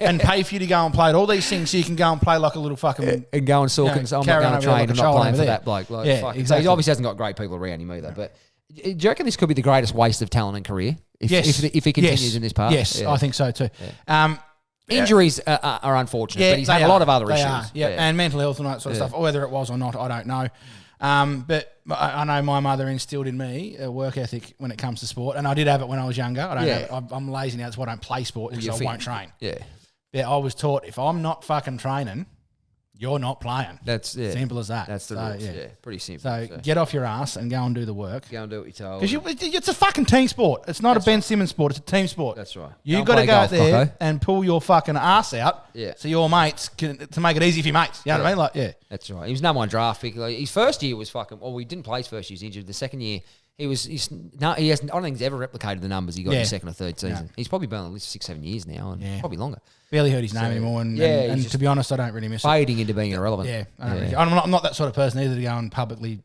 and pay for you to go and play at all these things so you can go and play like a little fucking... And go and sulk You know, and say, I'm not carry going on to over train. like I'm a not child playing over for there. that bloke. Like, Yeah, fuck. So exactly. he obviously hasn't got great people around him either. But do you reckon this could be the greatest waste of talent and career? If he continues in this path? Yes, Yeah. I think so too. Injuries are unfortunate, but he's had a lot of other issues. Yeah, and mental health and that sort of stuff. Whether it was or not, I don't know. But I know my mother instilled in me a work ethic when it comes to sport, and I did have it when I was younger. I don't have it. I'm lazy now, that's why I don't play sport because I won't train. Yeah. Yeah, I was taught if I'm not fucking training, you're not playing. That's simple as that. That's the rules. Yeah. Pretty simple. So get off your ass and go and do the work. Go and do what you're told. Because it's a fucking team sport. It's not a Ben Simmons sport. It's a team sport. That's right. You got to go out there and pull your fucking ass out. Yeah. So your mates to make it easy for your mates. You know what I mean? Like, yeah. That's right. He was number one draft pick. Like, his first year was fucking. Well, he didn't play his first year. He was injured. The second year, he hasn't. I don't think he's ever replicated the numbers he got in his second or third season. Yeah. He's probably been on at least 6-7 years now, and probably longer. Barely heard his name anymore. And to be honest, I don't really miss it. Fading into being irrelevant. Yeah. I'm not that sort of person either to go and publicly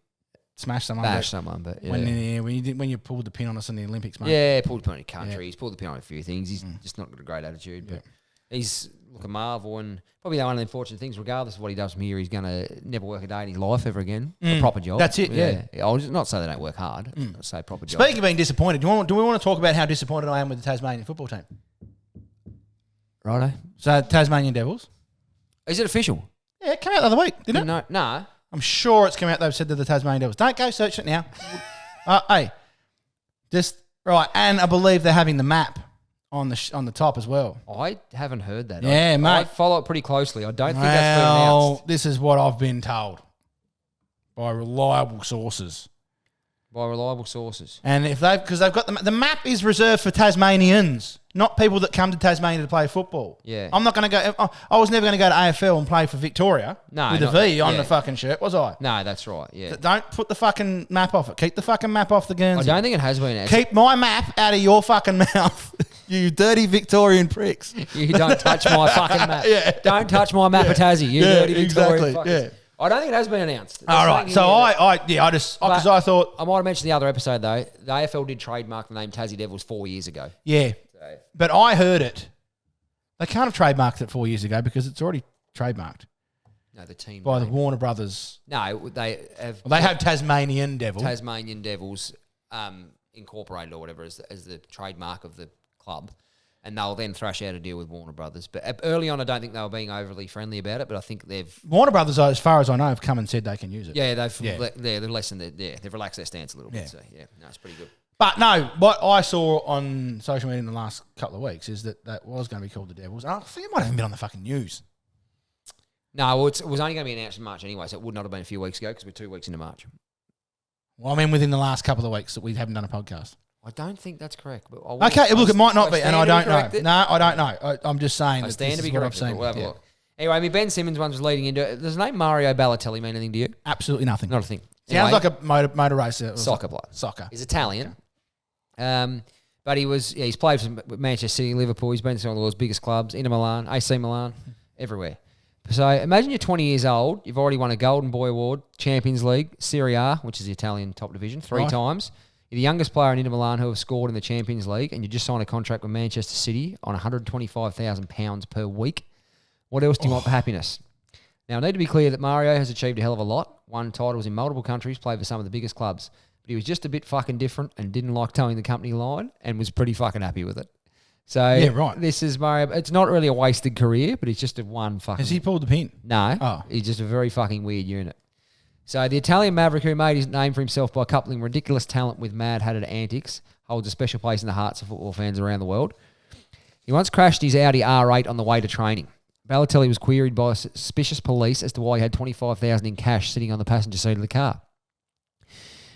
smash someone. But yeah. When you pulled the pin on us in the Olympics, mate. Yeah, pulled the pin on your country. He's pulled the pin on a few things. He's just not got a great attitude. But he's a marvel, and probably one of the unfortunate things, regardless of what he does from here, he's going to never work a day in his life ever again. A proper job. That's it, yeah. I'll just not say they don't work hard. I'll say proper job. Speaking of being disappointed, do we want to talk about how disappointed I am with the Tasmanian football team? Righto. So, Tasmanian Devils. Is it official? Yeah, it came out the other week, didn't it? No. I'm sure it's come out. They've said to the Tasmanian Devils. Don't go search it now. Hey, just right. And I believe they're having the map on the top as well. I haven't heard that. Yeah, mate. I follow it pretty closely. I don't think that's been announced. This is what I've been told by reliable sources. By reliable sources. And because they've got the map is reserved for Tasmanians, not people that come to Tasmania to play football. Yeah. I'm not going to go. I was never going to go to AFL and play for Victoria with a V on the fucking shirt, was I? No, that's right. Yeah. Don't put the fucking map off it. Keep the fucking map off the I Guernsey. don't think it has been. Keep my map out of your fucking mouth, you dirty Victorian pricks. You don't touch my fucking map. Yeah. Don't touch my map of Tassie, you dirty Victorian exactly. fuckers. Yeah. I don't think it has been announced. All right. So because I thought, I might have mentioned the other episode though. The AFL did trademark the name Tassie Devils 4 years ago. yeah, So, but I heard it. They can't have trademarked it 4 years ago because it's already trademarked no, the team by the name. Warner Brothers. No, they have. Well, they have Tasmanian Devil. Tasmanian Devils Incorporated or whatever as the trademark of the club. And they'll then thrash out a deal with Warner Brothers. But early on, I don't think they were being overly friendly about it. But I think they've Warner Brothers, as far as I know, have come and said they can use it. they've lessened they've relaxed their stance a little bit. Yeah. So no, it's pretty good. But no, what I saw on social media in the last couple of weeks is that was going to be called the Devils. And I think it might have even been on the fucking news. No, well, it was only going to be announced in March anyway, so it would not have been a few weeks ago because we're 2 weeks into March. Well, I mean, within the last couple of weeks that we haven't done a podcast. I don't think that's correct. But Okay, look, it might not be, and I don't know. corrected. No, I don't know. I'm just saying. I that stand this to be is what I've corrected. seen. But we'll have a Yeah. look. Anyway, I mean, Ben Simmons one was leading into it. Does the name Mario Balotelli mean anything to you? Absolutely nothing. Not a thing. Sounds Anyway, like a motor racer. soccer player. Soccer. He's Italian. But he's played for Manchester City, Liverpool. He's been to some of the world's biggest clubs, Inter Milan, AC Milan, everywhere. So imagine you're 20 years old. You've already won a Golden Boy Award, Champions League, Serie A, which is the Italian top division, three times. You're the youngest player in Inter Milan who have scored in the Champions League, and you just signed a contract with Manchester City on £125,000 per week. What else do you want for happiness? Now, I need to be clear that Mario has achieved a hell of a lot. Won titles in multiple countries, played for some of the biggest clubs. But he was just a bit fucking different and didn't like towing the company line and was pretty fucking happy with it. So Yeah, right. this is Mario. It's not really a wasted career, but it's just a one fucking... Has he pulled the pin? No. Oh. He's just a very fucking weird unit. So the Italian maverick who made his name for himself by coupling ridiculous talent with mad-hatted antics holds a special place in the hearts of football fans around the world. He once crashed his Audi R8 on the way to training. Balotelli was queried by suspicious police as to why he had $25,000 in cash sitting on the passenger seat of the car.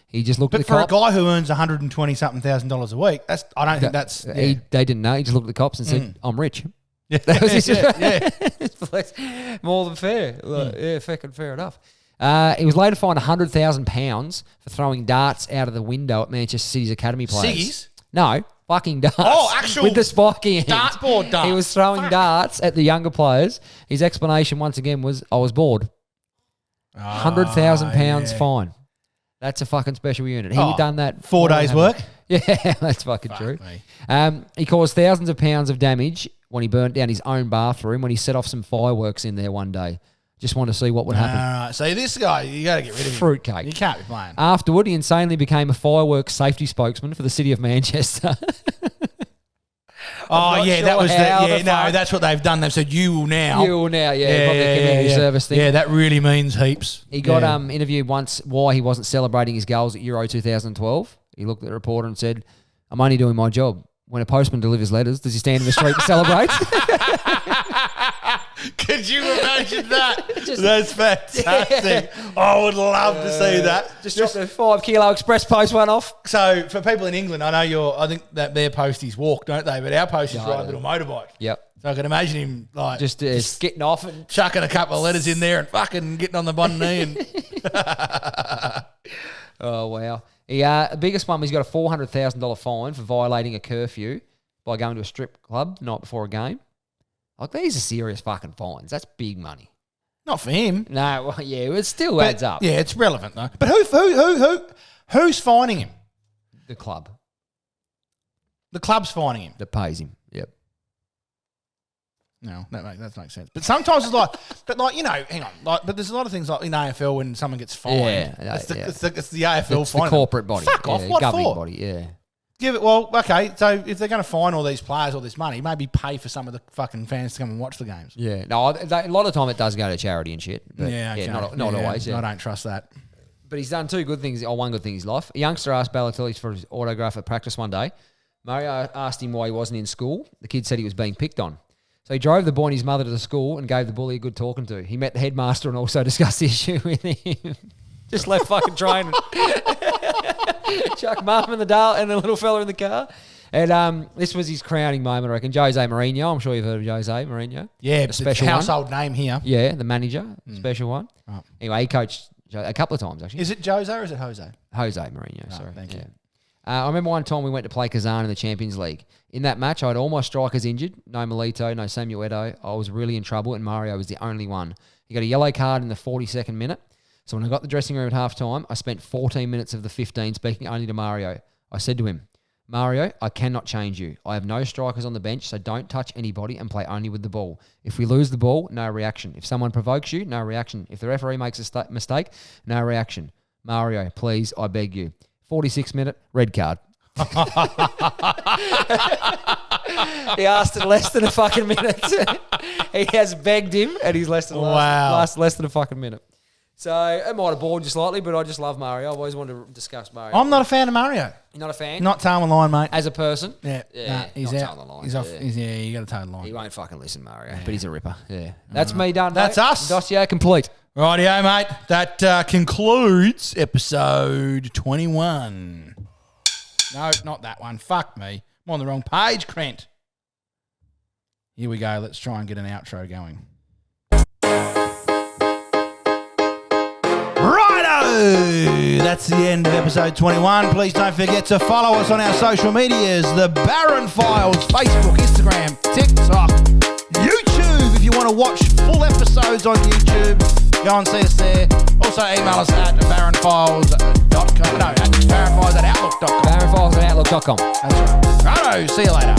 He just looked at the But for cops. a guy who earns $120,000 a week, I don't think that's. They didn't know. He just looked at the cops and said, I'm rich. That was his yeah. more than fair. Like, yeah, fucking fair enough. He was later fined £100,000 for throwing darts out of the window at Manchester City's academy players. Ciggies? No, fucking darts. Oh, actual with the spiky end. dartboard darts. He was throwing darts at the younger players. His explanation once again was, "I was bored." £100,000 fine. That's a fucking special unit. He done that 4 days' work. Yeah, that's fucking true. He caused thousands of pounds of damage when he burnt down his own bathroom when he set off some fireworks in there one day. Just want to see what would happen. All right. So this guy, you got to get rid of him. Fruitcake. You can't be playing. Afterward, he insanely became a fireworks safety spokesman for the city of Manchester. Oh, yeah, sure that was how the the fuck- that's what they've done. They've said, you will now. Probably a community service thing. Yeah, that really means heaps. He got interviewed once why he wasn't celebrating his goals at Euro 2012. He looked at the reporter and said, "I'm only doing my job. When a postman delivers letters, does he stand in the street and celebrate?" Could you imagine that? That's fantastic. I would love to see that. Just drop the 5 kilo express post one off. So for people in England, I know I think that their posties walk, don't they? But our posties ride a little motorbike. Yep. So I can imagine him like Just getting off and chucking a couple of letters in there and fucking getting on the bottom knee and oh wow. The biggest one was he got a $400,000 fine for violating a curfew by going to a strip club the night before a game. Like, these are serious fucking fines. That's big money. not for him. No, well, yeah, it still adds up. Yeah, it's relevant though. But who's fining him? The club The club's fining him. that pays him. Yep. No, that makes sense. But sometimes it's like, hang on, but there's a lot of things like in AFL when someone gets fined. Yeah, it's the AFL It's fine. the corporate body. Fuck off. What governing for? body, yeah. Give it. Well, okay. So if they're going to fine all these players all this money, maybe pay for some of the fucking fans to come and watch the games. Yeah. No, a lot of time it does go to charity and shit. But Okay. not always. Yeah. I don't trust that. But he's done one good thing in his life. A youngster asked Balotelli for his autograph at practice one day. Mario asked him why he wasn't in school. The kid said he was being picked on. So he drove the boy and his mother to the school and gave the bully a good talking to. He met the headmaster and also discussed the issue with him. Just left fucking training. Chuck mum and the little fella in the car. And this was his crowning moment, I reckon. Jose Mourinho. I'm sure you've heard of Jose Mourinho. Yeah, a special household name here. Yeah, the manager, special one. Right. Anyway, he coached a couple of times, actually. Is it Jose or is it Jose? Jose Mourinho, sorry. Thank you. I remember one time we went to play Kazan in the Champions League. In that match, I had all my strikers injured. No Milito, no Samuel Eto'o. I was really in trouble, and Mario was the only one. He got a yellow card in the 42nd minute. So when I got the dressing room at half-time, I spent 14 minutes of the 15 speaking only to Mario. I said to him, "Mario, I cannot change you. I have no strikers on the bench, so don't touch anybody and play only with the ball. If we lose the ball, no reaction. If someone provokes you, no reaction. If the referee makes a mistake, no reaction. Mario, please, I beg you." 46th minute, red card. He asked in less than a fucking minute. He has begged him, and he's less than less than a fucking minute. So it might have bored you slightly, but I just love Mario. I've always wanted to discuss Mario. I'm not a fan of Mario. You're not a fan? Not towing the line, mate. As a person? Yeah. He's not out. towing the line. He's off. Yeah. You got to toe the line. He won't fucking listen, Mario, but he's a ripper. Yeah. That's me done, That's mate. us. Dossier complete. Rightio, mate. That concludes episode 21. No, not that one. Fuck me. I'm on the wrong page, Crent. Here we go. Let's try and get an outro going. Righto! That's the end of episode 21. Please don't forget to follow us on our social medias. The Barron Files, Facebook, Instagram, TikTok, YouTube. If you want to watch full episodes on YouTube, go and see us there. Also email us at barronfiles.com. No, at barronfiles@outlook.com. barronfiles@outlook.com. That's right. Righto, see you later.